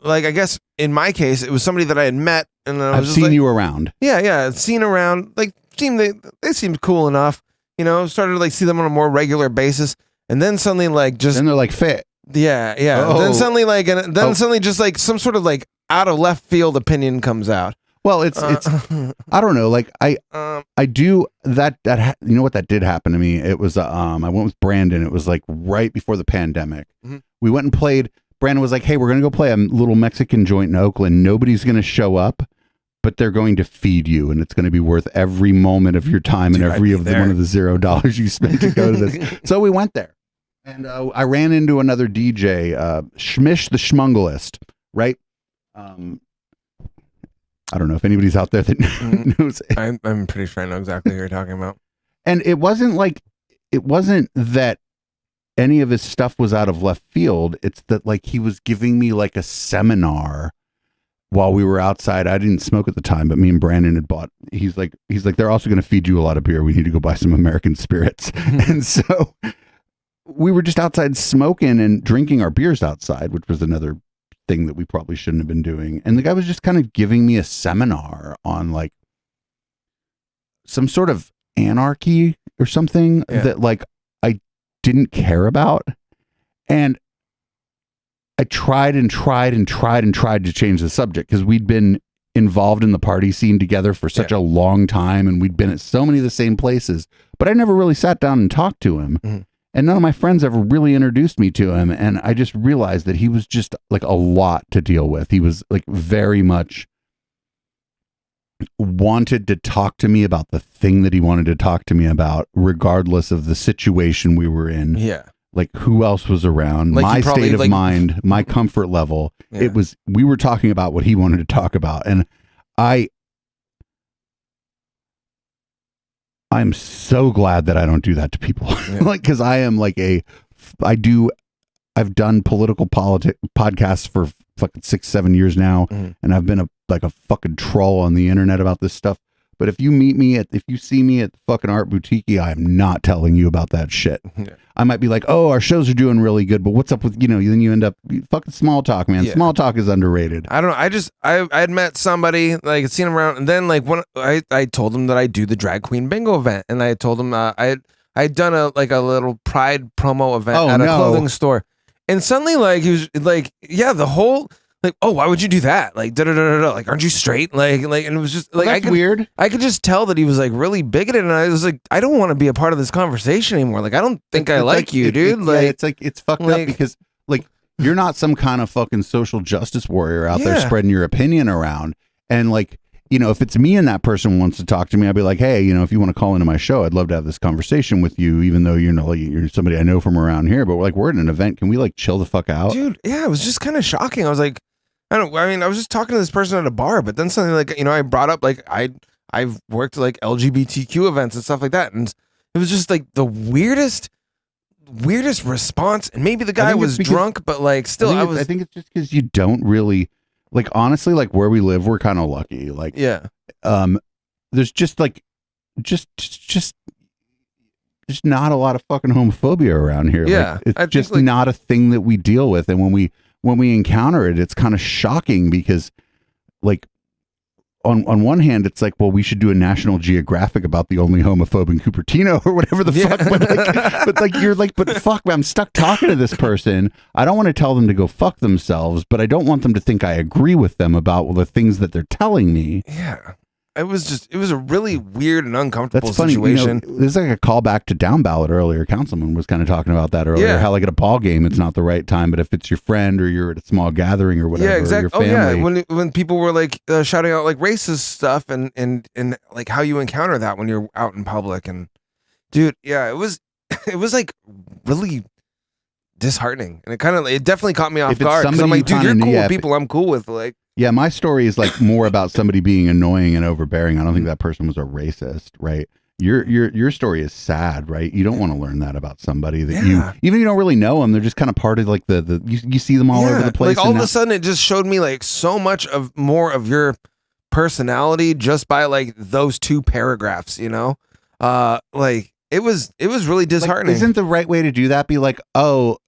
I guess in my case it was somebody that I had met and I've seen you around. Yeah, seen around like they seemed cool enough, started to like see them on a more regular basis and then suddenly like just then they're like fit. Yeah. Oh. Then suddenly suddenly just like some sort of like out of left field opinion comes out. Well, it's I don't know. Like I do that. You know what that did happen to me? It was I went with Brandon. It was like right before the pandemic. Mm-hmm. We went and played. Brandon was like, "Hey, we're gonna go play a little Mexican joint in Oakland. Nobody's gonna show up, but they're going to feed you, and it's going to be worth every moment of your time and every of one of the $0 you spent to go to this." So we went there, and I ran into another DJ, Schmish the Schmungalist, right? I don't know if anybody's out there that knows. I'm pretty sure I know exactly who you're talking about. And it wasn't that any of his stuff was out of left field. It's that like he was giving me like a seminar while we were outside. I didn't smoke at the time, but me and Brandon had bought. He's like, they're also going to feed you a lot of beer. We need to go buy some American spirits. And so we were just outside smoking and drinking our beers outside, which was another thing that we probably shouldn't have been doing. And the guy was just kind of giving me a seminar on like some sort of anarchy or something that like I didn't care about. And I tried to change the subject because we'd been involved in the party scene together for such a long time and we'd been at so many of the same places, but I never really sat down and talked to him. Mm-hmm. And none of my friends ever really introduced me to him. And I just realized that he was just like a lot to deal with. He was like very much wanted to talk to me about the thing that he wanted to talk to me about, regardless of the situation we were in. Yeah. Like who else was around, like my state of mind, my comfort level. Yeah. We were talking about what he wanted to talk about. And I'm so glad that I don't do that to people. Like, because I am like I've done political podcasts for fucking 6-7 years now, and I've been a fucking troll on the internet about this stuff. But if you see me at the fucking Art Boutique, I am not telling you about that shit. Yeah. I might be like, oh, our shows are doing really good, but what's up with, then you end up fucking small talk, man. Yeah. Small talk is underrated. I don't know. I had met somebody, like, seen him around, and then like when I told him that I do the drag queen bingo event, and I told him I had done a little Pride promo event at a clothing store, and suddenly like he was like, yeah, the whole. Like, oh, why would you do that? Like, like, aren't you straight? Like, and it was just like, weird. I could just tell that he was like really bigoted, and I was like, I don't want to be a part of this conversation anymore. Like, I don't think I like you, dude. It's fucked up because like you're not some kind of fucking social justice warrior out there spreading your opinion around. And like, if it's me and that person wants to talk to me, I'd be like, hey, if you want to call into my show, I'd love to have this converation with you, even though you're somebody I know from around here. But we're at an event. Can we like chill the fuck out, dude? Yeah, it was just kind of shocking. I was like. I was just talking to this person at a bar, but then something like, I brought up like I've worked like LGBTQ events and stuff like that, and it was just like the weirdest response. And maybe the guy was drunk, but like still, I think it's just because you don't really like, honestly, like where we live, we're kind of lucky. Like, there's just like just not a lot of fucking homophobia around here. Yeah, like, it's just like, not a thing that we deal with, and when we encounter it, it's kind of shocking because, like, on one hand, it's like, well, we should do a National Geographic about the only homophobe in Cupertino or whatever the fuck. But like, you're like, but fuck, I'm stuck talking to this person. I don't want to tell them to go fuck themselves, but I don't want them to think I agree with them about the things that they're telling me. Yeah. It was a really weird and uncomfortable That's funny. situation. This is like a callback to Down Ballot earlier. Councilman was kind of talking about that earlier. How like at a ball game, it's not the right time, but if it's your friend or you're at a small gathering or whatever, or your family. When people were like shouting out like racist stuff and like how you encounter that when you're out in public, and dude, it was like really disheartening, and it definitely caught me off guard because I'm like, dude, you're cool with people I'm cool with, like. Yeah, my story is like more about somebody being annoying and overbearing. I don't think that person was a racist, right? Your story is sad, right? You don't want to learn that about somebody that you don't really know them. They're just kind of part of like you see them all over the place. Like all of a sudden, it just showed me like so much of more of your personality just by like those 2 paragraphs, like it was really disheartening. Like, isn't the right way to do that be like, oh,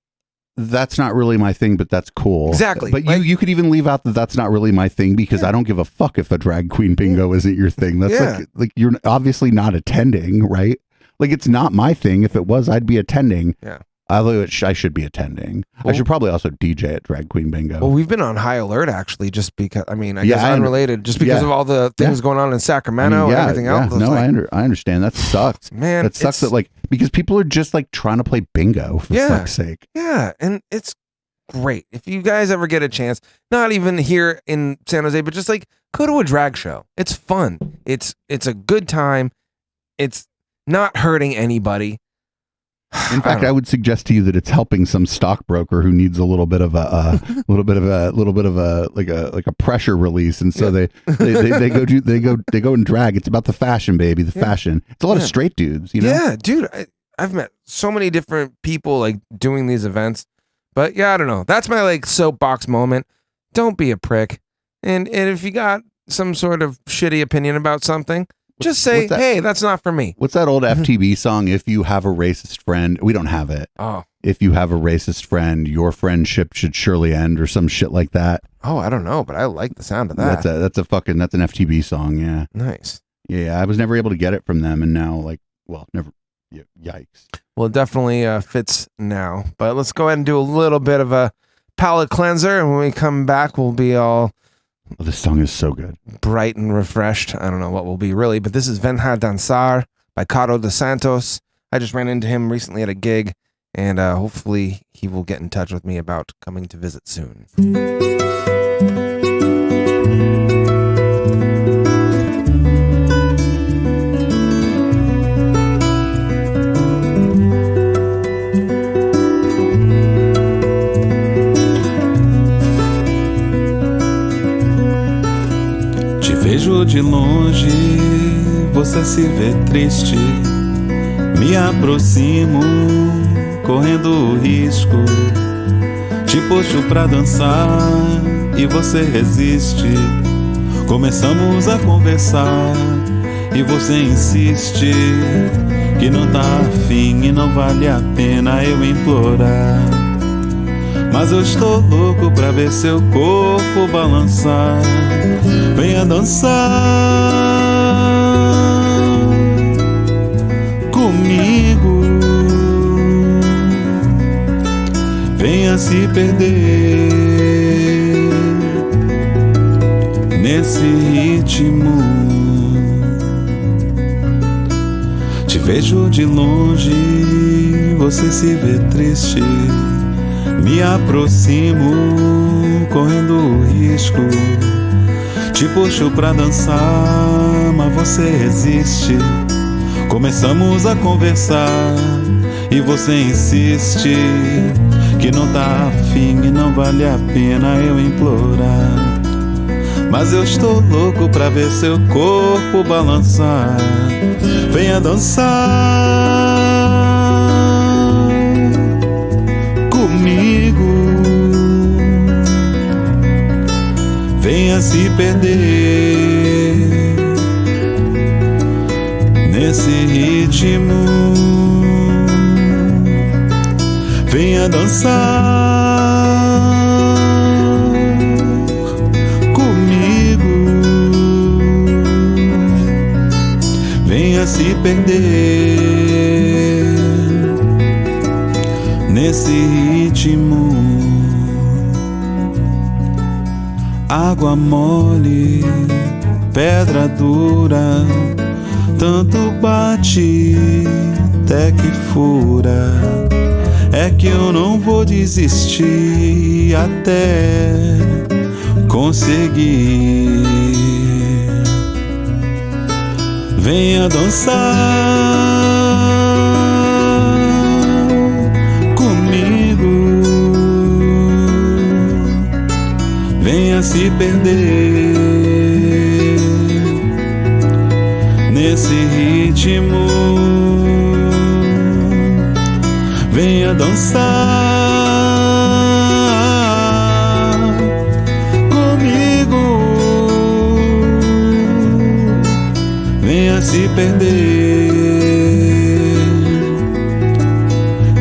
that's not really my thing, but that's cool. Exactly. But like, you could even leave out that's not really my thing because I don't give a fuck if a drag queen bingo isn't your thing. That's like you're obviously not attending, right? Like it's not my thing. If it was, I'd be attending. Yeah. Although I should be attending. I should probably also DJ at drag queen bingo. Well, we've been on high alert actually, just because. I mean, I guess unrelated, just because of all the things going on in Sacramento and everything else. No, like, I understand. That sucks, man. That sucks that like because people are just like trying to play bingo for fuck's sake. Yeah, and it's great if you guys ever get a chance. Not even here in San Jose, but just like go to a drag show. It's fun. It's a good time. It's not hurting anybody. In fact, I would suggest to you that it's helping some stockbroker who needs a little bit of a like a pressure release, and so they go and drag. It's about the fashion, baby, the fashion. It's a lot of straight dudes, Yeah, dude, I've met so many different people like doing these events, but I don't know. That's my like soapbox moment. Don't be a prick, and if you got some sort of shitty opinion about something. Just say, hey, that's not for me. What's that old FTB song? If you have a racist friend, we don't have it. Oh. If you have a racist friend, your friendship should surely end, or some shit like that. Oh, I don't know, but I like the sound of that. That's an FTB song, yeah. Nice. Yeah, I was never able to get it from them, and now, never. Yikes. Well, it definitely fits now. But let's go ahead and do a little bit of a palate cleanser, and when we come back, we'll be all. Oh, this song is so good. Bright and refreshed. I don't know what will be really, but this is Venha Danzar by Caro de Santos. I just ran into him recently at a gig, and hopefully he will get in touch with me about coming to visit soon. você se vê triste. Me aproximo, correndo o risco. Te puxo pra dançar e você resiste. Começamos a conversar e você insiste que não tá afim e não vale a pena eu implorar. Mas eu estou louco pra ver seu corpo balançar. Venha dançar comigo. Venha se perder nesse ritmo. Te vejo de longe, você se vê triste. Me aproximo, correndo o risco. Te puxo pra dançar, mas você resiste. Começamos a conversar e você insiste que não tá afim e não vale a pena eu implorar. Mas eu estou louco pra ver seu corpo balançar. Venha dançar comigo. Venha se perder nesse ritmo. Venha dançar comigo. Venha se perder nesse ritmo. Água mole, pedra dura, tanto bate até que fura. É que eu não vou desistir até conseguir. Venha dançar comigo. Venha se perder nesse ritmo. Venha dançar comigo. Venha se perder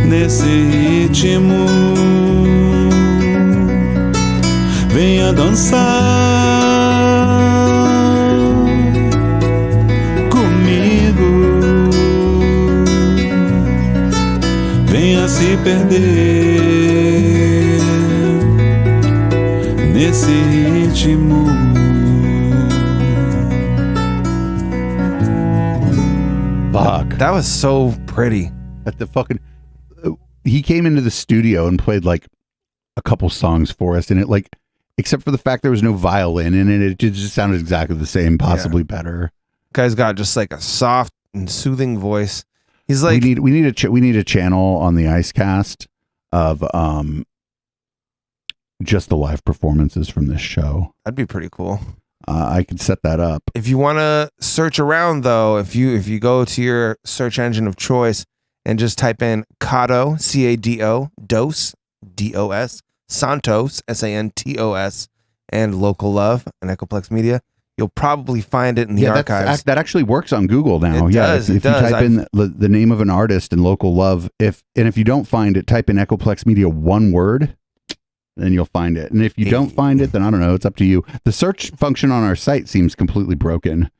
nesse ritmo. Venha dançar comigo. Venha se perder nesse ritmo. Fuck. That was so pretty. At the fucking, he came into the studio and played like a couple songs for us, and it like, except for the fact there was no violin in it, it just sounded exactly the same, possibly better. Guy's got just like a soft and soothing voice. He's like, we need a channel on the Icecast of just the live performances from this show. That'd be pretty cool. I could set that up. If you want to search around though, if you go to your search engine of choice and just type in Cado, C-A-D-O, Dos, D-O-S, Santos, S-A-N-T-O-S, and Local Love and Echoplex Media, you'll probably find it in the archives. That actually works on Google now. It does. If you type in the name of an artist and Local Love, if you don't find it, type in Echoplex Media one word, then you'll find it. And if you don't find it, then I don't know. It's up to you. The search function on our site seems completely broken.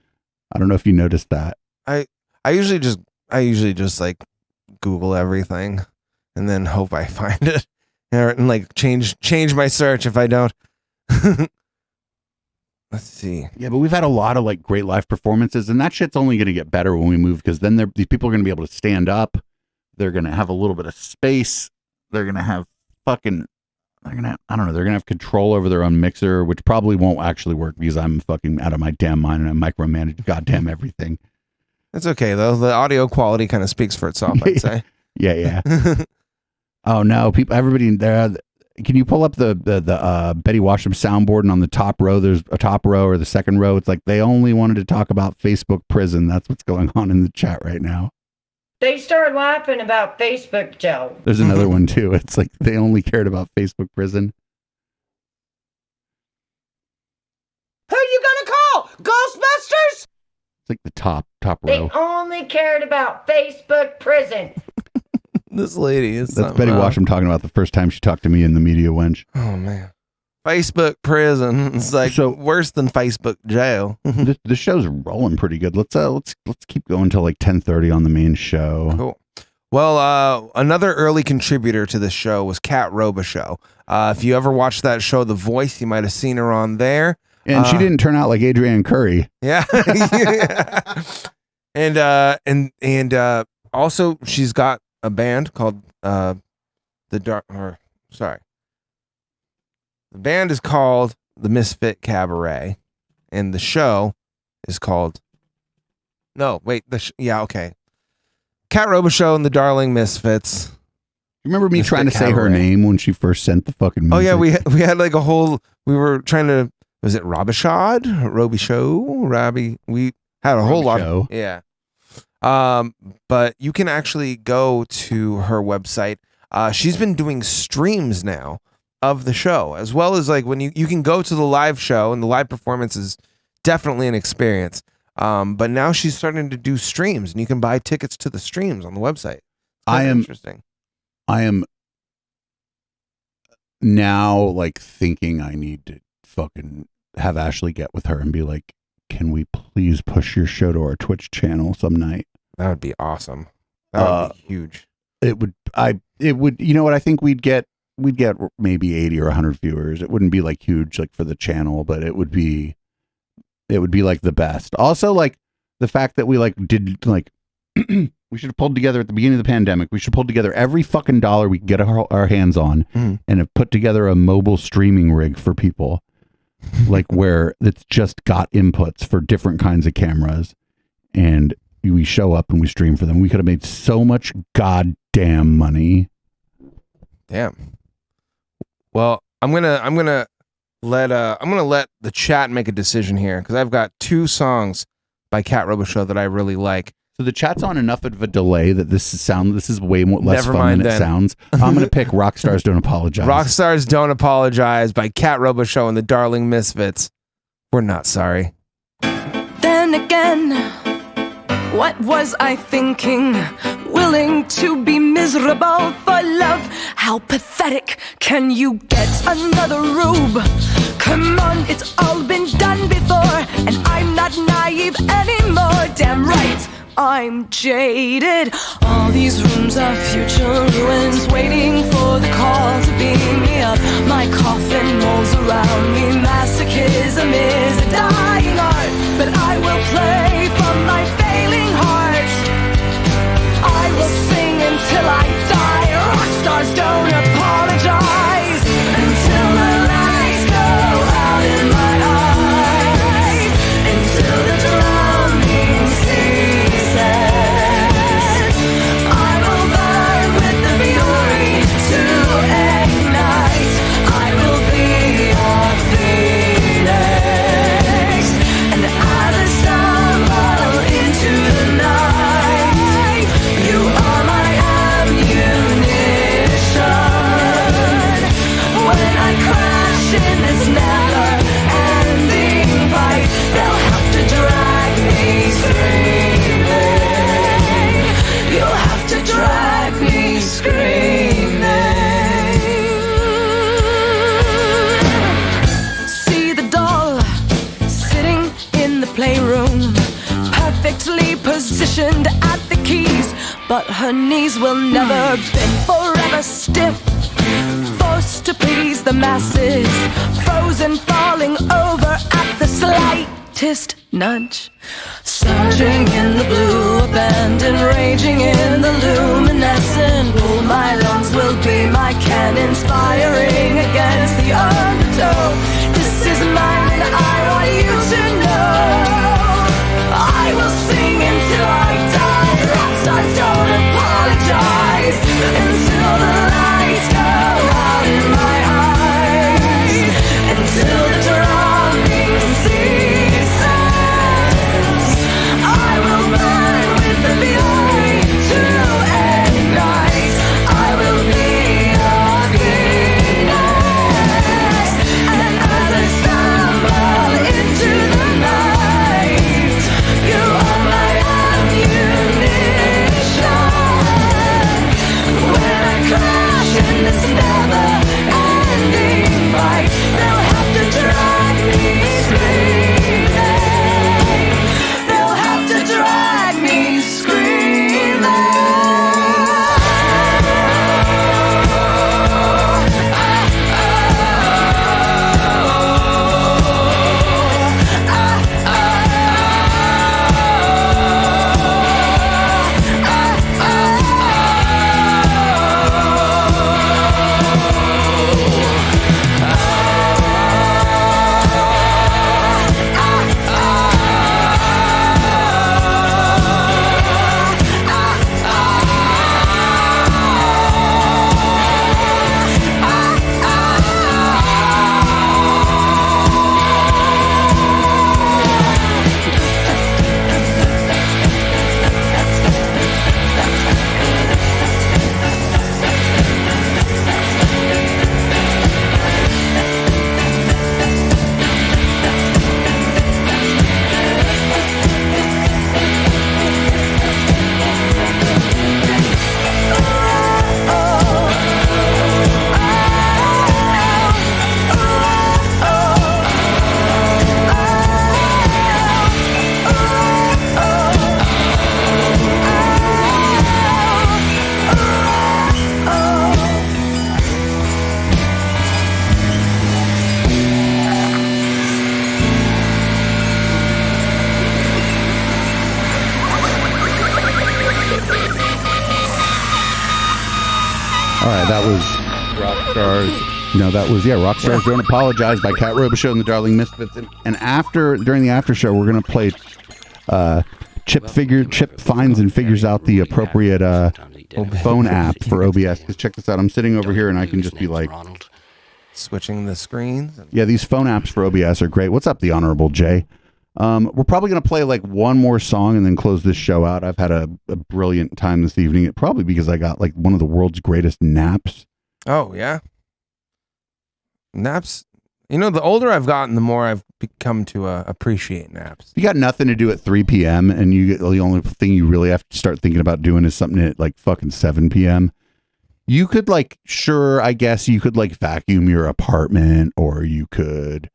I don't know if you noticed that. I usually just like Google everything and then hope I find it, and like change my search if I don't. Let's see. Yeah, but we've had a lot of like great live performances, and that shit's only going to get better when we move, because then these people are going to be able to stand up. They're going to have a little bit of space. They're going to have I don't know, they're going to have control over their own mixer, which probably won't actually work because I'm fucking out of my damn mind and I micromanage goddamn everything. It's okay though. The audio quality kind of speaks for itself, I'd say. Yeah. Oh no, everybody there. can you pull up the Betty Washam soundboard, and on the top row, there's a top row or the second row. It's like they only wanted to talk about Facebook prison. That's what's going on in the chat right now. They started laughing about Facebook, Joe. There's another one too. It's like they only cared about Facebook prison. Who you gonna call? Ghostbusters? It's like the top row. They only cared about Facebook prison. This lady is. That's Betty Washam talking about the first time she talked to me in the media wench. Oh man, Facebook prison. It's like worse than Facebook jail. The show's rolling pretty good. Let's keep going till like 10:30 on the main show. Cool. Well, another early contributor to this show was Kat Robichaux. If you ever watched that show, The Voice, you might have seen her on there. And she didn't turn out like Adrienne Curry. Yeah. And also she's got a band called The band is called The Misfit Cabaret, and the show is called Kat Robichaux and the Darling Misfits. Remember me Misfit trying to say her Cabaret. name when she first sent the fucking music? Oh yeah, we had like a whole. We were trying to. Was it Robichaud? Robbie? We had a whole lot. Yeah. But you can actually go to her website. She's been doing streams now of the show, as well as like when you can go to the live show, and the live performance is definitely an experience. But now she's starting to do streams, and you can buy tickets to the streams on the website. Interesting. I am now like thinking I need to fucking have Ashley get with her and be like, can we please push your show to our Twitch channel some night? That would be awesome. That would be huge. It would, you know what? I think we'd get maybe 80 or 100 viewers. It wouldn't be like huge, like for the channel, but it would be like the best. Also, like the fact that we like did like, we should have pulled together at the beginning of the pandemic. We should pull together every fucking dollar we could get our hands on and have put together a mobile streaming rig for people. Like where it's just got inputs for different kinds of cameras, and we show up and we stream for them. We could have made so much goddamn money. Damn. Well, I'm gonna let the chat make a decision here, because I've got 2 songs by Kat Robichaux that I really like. So the chat's on enough of a delay that this is way more less Never fun mind than then. it sounds. I'm gonna pick Rock Stars Don't Apologize. Rock Stars Don't Apologize by Kat Robichaux and the Darling Misfits. We're not sorry. Then again, what was I thinking? Willing to be miserable for love? How pathetic can you get? Another rube? Come on, it's all been done before, and I'm not naive anymore. Damn right, I'm jaded. All these rooms are future ruins, waiting for the call to beam me up. My coffin molds around me. Masochism is a dying art, but I will play from my failing heart. I will sing until I die. Rock stars don't apologize until the lights go out in my eyes, until the drumming ceases. I will burn with the fury to ignite. I will be your phoenix, and as I stumble into the night, you are my ammunition. When I crash in this never-ending fight, they'll have to drag me screaming. You'll have to drag me screaming. See the doll sitting in the playroom, perfectly positioned at the keys, but her knees will never bend, forever stiff, forced to please the masses, frozen, falling over at the slightest nudge. Surging in the blue, abandoned, raging in the luminescent pool. My lungs will be my cannons, firing against the undertow. This is mine, I want you to know. I will sing until I die. Rock stars don't apologize until the lights go out in my All right, that was Rockstars. No, that was Rockstars Don't Apologize by Cat Robichaux and the Darling Misfits. And during the after show, we're gonna play Chip finds and figures out the appropriate phone app for OBS. Because check this out, I'm sitting over here and I can just be like switching the screens. Yeah, these phone apps for OBS are great. What's up, the Honorable Jay? We're probably going to play like one more song and then close this show out. I've had a brilliant time this evening. Probably because I got like one of the world's greatest naps. Oh, yeah. Naps. You know, the older I've gotten, the more I've become to appreciate naps. You got nothing to do at 3 p.m. and the only thing you really have to start thinking about doing is something at like fucking 7 p.m. You could like, sure, I guess you could like vacuum your apartment, or you could,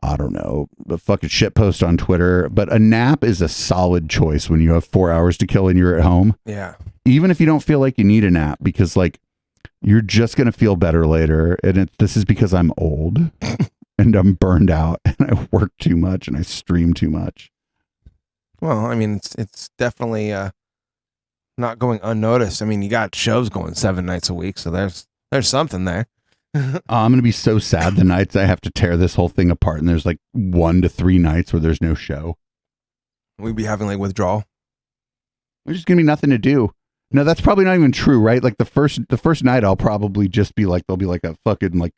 I don't know, a fucking shit post on Twitter. But a nap is a solid choice when you have 4 hours to kill and you're at home. Yeah. Even if you don't feel like you need a nap, because like you're just going to feel better later. And this is because I'm old and I'm burned out and I work too much and I stream too much. Well, I mean, it's definitely not going unnoticed. I mean, you got shows going 7 nights a week, so there's something there. I'm going to be so sad the nights I have to tear this whole thing apart and there's like 1 to 3 nights where there's no show. We'd be having like withdrawal. There's just going to be nothing to do. No, that's probably not even true, right? Like the first night I'll probably just be like, there'll be like a fucking like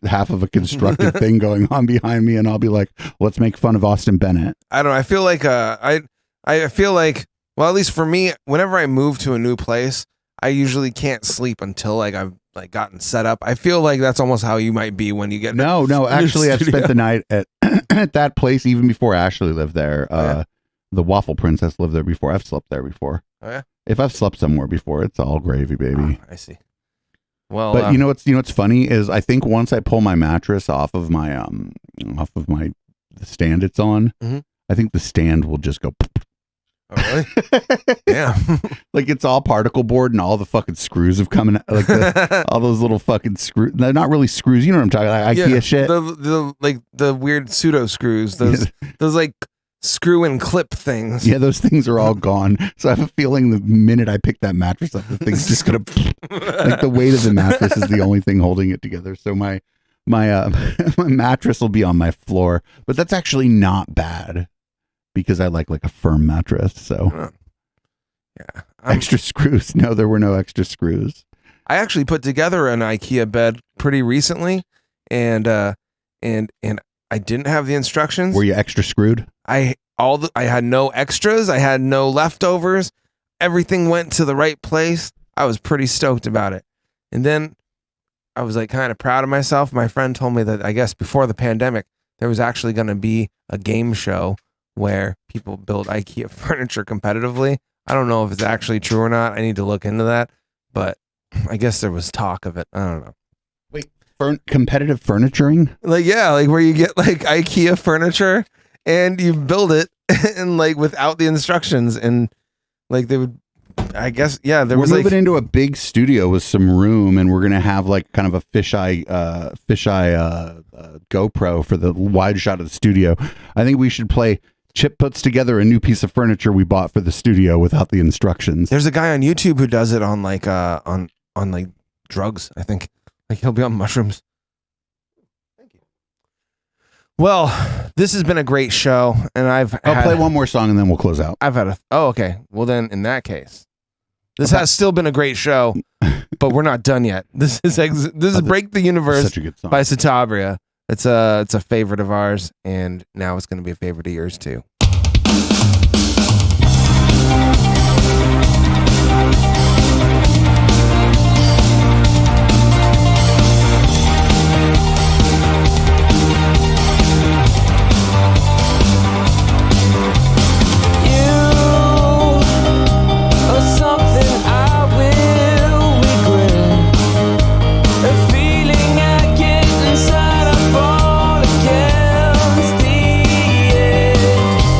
half of a constructed thing going on behind me and I'll be like, let's make fun of Austin Bennett. I don't know. I feel like I feel like, well, at least for me, whenever I move to a new place, I usually can't sleep until like I've like gotten set up. I feel like that's almost how you might be when you get no. Actually, I've spent the night at that place even before Ashley lived there. The Waffle Princess lived there before. I've slept there before. Oh yeah. If I've slept somewhere before, it's all gravy, baby. I see. Well, but you know what's funny is I think once I pull my mattress off of my the stand it's on, I think the stand will just go. Oh, really? Yeah. Like it's all particle board and all the fucking screws have come in, like all those little fucking screws. They're not really screws. You know what I'm talking about? Like IKEA shit. The like the weird pseudo screws. Those like screw and clip things. Yeah, those things are all gone. So I have a feeling the minute I pick that mattress up, the thing's just gonna like the weight of the mattress is the only thing holding it together. So my mattress will be on my floor, but that's actually not bad. Because I like a firm mattress, so yeah. Extra screws? No, there were no extra screws. I actually put together an IKEA bed pretty recently, and I didn't have the instructions. Were you extra screwed? I had no extras. I had no leftovers. Everything went to the right place. I was pretty stoked about it, and then I was like kind of proud of myself. My friend told me that I guess before the pandemic there was actually going to be a game show where people build IKEA furniture competitively. I don't know if it's actually true or not. I need to look into that, but I guess there was talk of it. I don't know. Wait, competitive furnituring? Like, yeah, like where you get like IKEA furniture and you build it and like without the instructions, and like they would, I guess, yeah, we're moving into a big studio with some room, and we're going to have like kind of a fisheye GoPro for the wide shot of the studio. I think we should play Chip puts together a new piece of furniture we bought for the studio without the instructions. There's a guy on YouTube who does it on like on like drugs, I think. Like he'll be on mushrooms. Thank you. Well, this has been a great show, and I'll play one more song and then we'll close out. Oh, okay. Well then, in that case, this has still been a great show, but we're not done yet. This is Break the Universe such a good song. by Satabria. It's a favorite of ours, and now it's going to be a favorite of yours too. Inside I fall against the edge.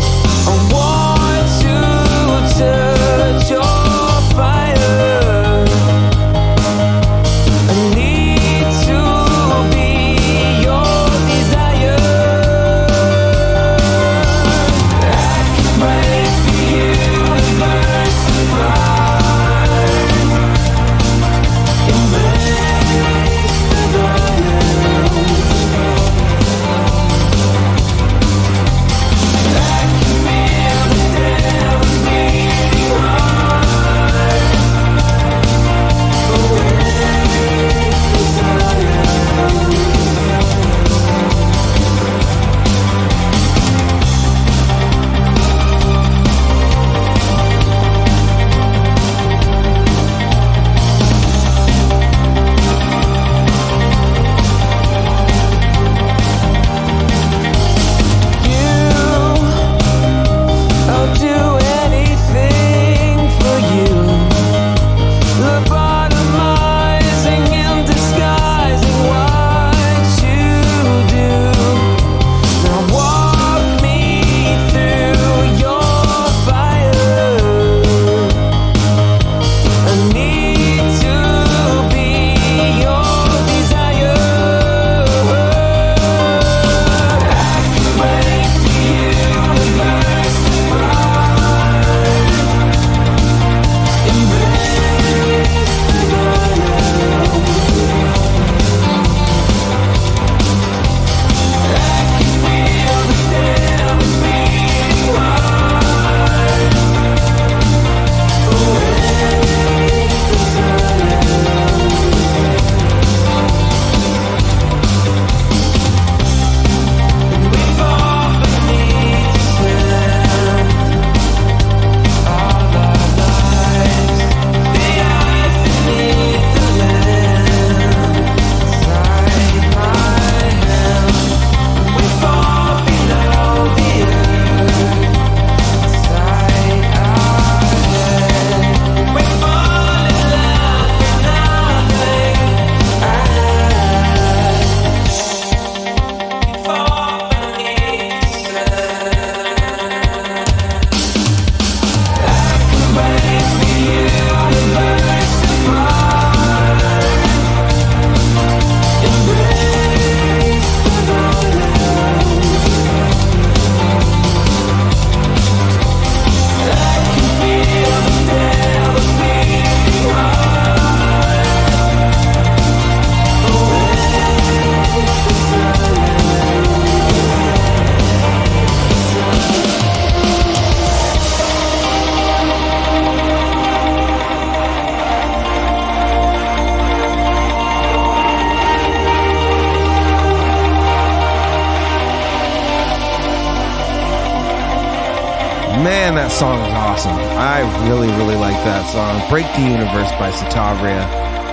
song is awesome. I really, really like that song. Break the Universe by Satabria.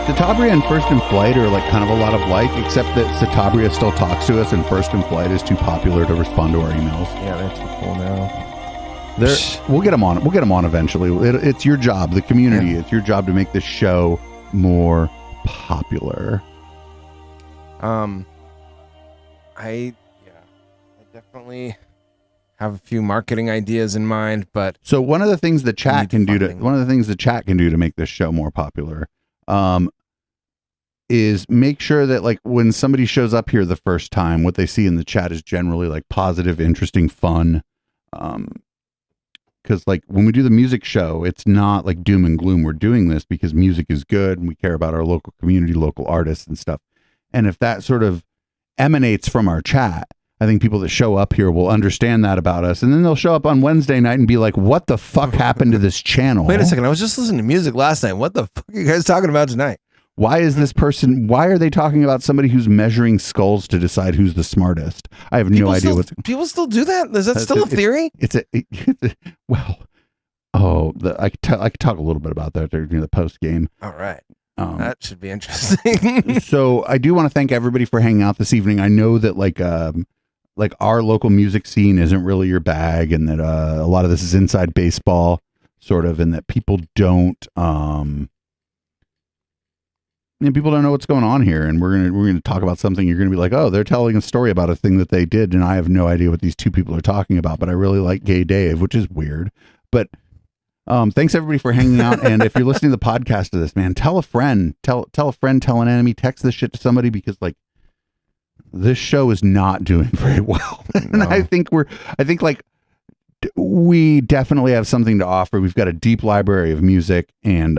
Satabria and First in Flight are like kind of a lot of like, except that Satabria still talks to us and First in Flight is too popular to respond to our emails. Yeah, they're too cool now. We'll get them on. We'll get them on eventually. It's your job, the community. Yeah. It's your job to make this show more popular. I definitely have a few marketing ideas in mind, but so one of the things the chat can do to make this show more popular, is make sure that like when somebody shows up here the first time, what they see in the chat is generally like positive, interesting, fun. Because like when we do the music show, it's not like doom and gloom. We're doing this because music is good and we care about our local community, local artists and stuff. And if that sort of emanates from our chat, I think people that show up here will understand that about us. And then they'll show up on Wednesday night and be like, what the fuck happened to this channel? Wait a second. I was just listening to music last night. What the fuck are you guys talking about tonight? Why are they talking about somebody who's measuring skulls to decide who's the smartest? I have no idea what's... People still do that? Is that still a theory? I could talk a little bit about that during the post game. All right. That should be interesting. So I do want to thank everybody for hanging out this evening. I know that like our local music scene isn't really your bag, and that a lot of this is inside baseball, sort of, and that people don't people don't know what's going on here. And we're gonna talk about something. You're gonna be like, oh, they're telling a story about a thing that they did, and I have no idea what these two people are talking about. But I really like Gay Dave, which is weird, but. Thanks everybody for hanging out. And if you're listening to the podcast of this, man, tell a friend, tell an enemy, text this shit to somebody, because like this show is not doing very well. And No. I think we definitely have something to offer. We've got a deep library of music and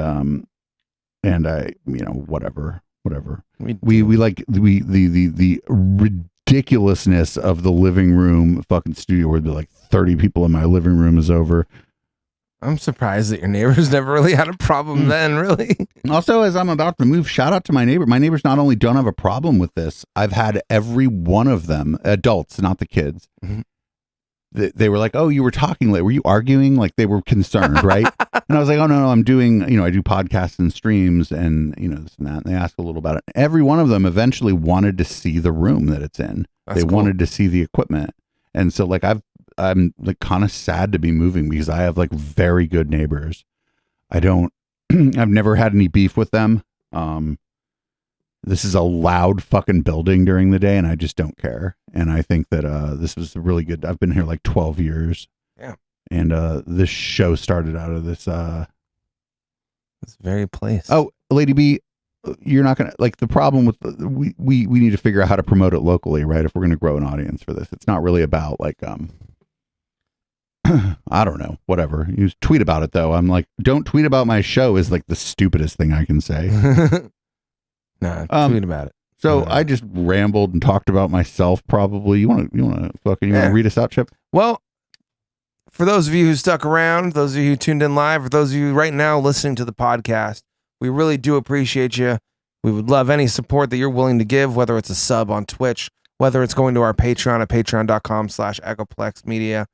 whatever. We like the ridiculousness of the living room fucking studio where there'd be like 30 people in my living room is over. I'm surprised that your neighbors never really had a problem then, really. Also, as I'm about to move, shout out to my neighbor. My neighbors not only don't have a problem with this, I've had every one of them, adults, not the kids. Mm-hmm. They were like, oh, you were talking late. Were you arguing? Like they were concerned, right? And I was like, oh, no, I'm doing, I do podcasts and streams and, this and that. And they asked a little about it. Every one of them eventually wanted to see the room that it's in. They wanted to see the equipment. And so like I'm like kind of sad to be moving because I have like very good neighbors. I've never had any beef with them. This is a loud fucking building during the day and I just don't care. And I think that this was really good. I've been here like 12 years. Yeah. And this show started out of this very place. Oh, Lady B, you're not gonna like the problem with we need to figure out how to promote it locally, right? If we're gonna grow an audience for this. It's not really about like I don't know, whatever. You tweet about it though. I'm like, don't tweet about my show is like the stupidest thing I can say. Nah, tweet about it. So I just rambled and talked about myself. Probably you want to read us out, Chip? Well, for those of you who stuck around, those of you who tuned in live, or those of you right now listening to the podcast, we really do appreciate you. We would love any support that you're willing to give, whether it's a sub on Twitch, whether it's going to our Patreon at patreon.com/EchoplexMedia.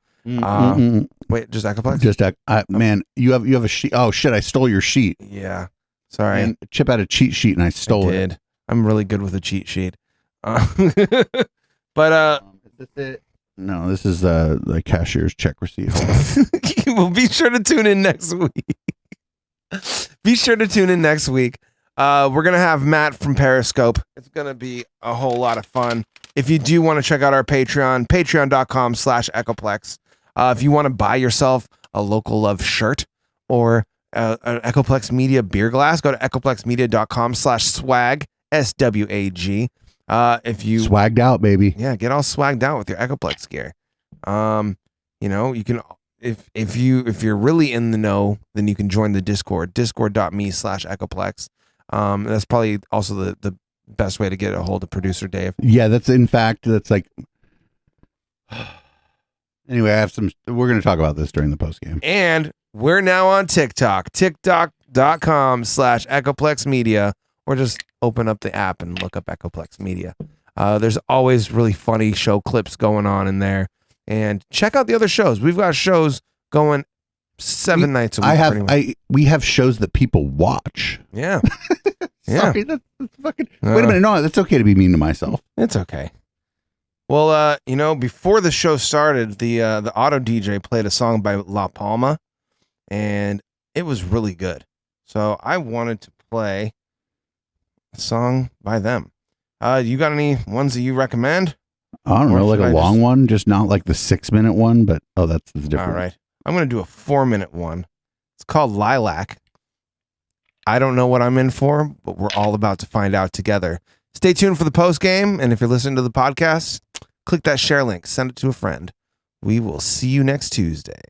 Wait, just Echoplex? Just man, you have a sheet. Oh shit, I stole your sheet. Yeah, sorry. And Chip had a cheat sheet and I stole it. I'm really good with a cheat sheet. But is this it? No, this is the cashier's check receipt. Well, be sure to tune in next week. Be sure to tune in next week. We're gonna have Matt from Periscope. It's gonna be a whole lot of fun. If you do want to check out our Patreon, patreon.com/Echoplex. If you want to buy yourself a Local Love shirt or an Echoplex Media beer glass, go to echoplexmedia.com/swag, SWAG. If you swagged out, baby. Yeah, get all swagged out with your Echoplex gear. You can if you're really in the know, then you can join the Discord, discord.me/Echoplex. That's probably also the best way to get a hold of producer Dave. Yeah, that's like anyway, we're going to talk about this during the post game. And we're now on TikTok, tiktok.com/Echoplex Media, or just open up the app and look up Echoplex Media. There's always really funny show clips going on in there. And check out the other shows. We've got shows going 7 nights a week. I have we have shows that people watch. Yeah. Yeah. Sorry, that's fucking. Wait a minute. No, that's okay to be mean to myself. It's okay. Well, before the show started, the auto DJ played a song by La Palma, and it was really good. So I wanted to play a song by them. You got any ones that you recommend? I don't know, like a long one, just not like the 6-minute one, but that's different. All right. I'm going to do a 4-minute one. It's called Lilac. I don't know what I'm in for, but we're all about to find out together. Stay tuned for the post game, and if you're listening to the podcast, click that share link, send it to a friend. We will see you next Tuesday.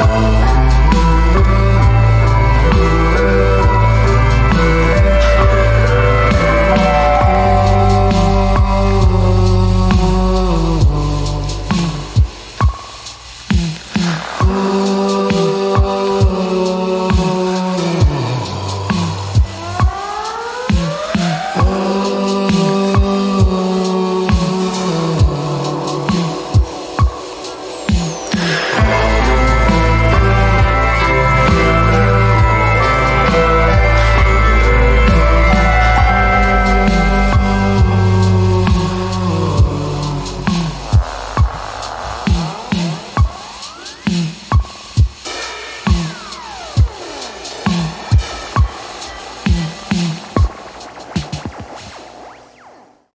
Oh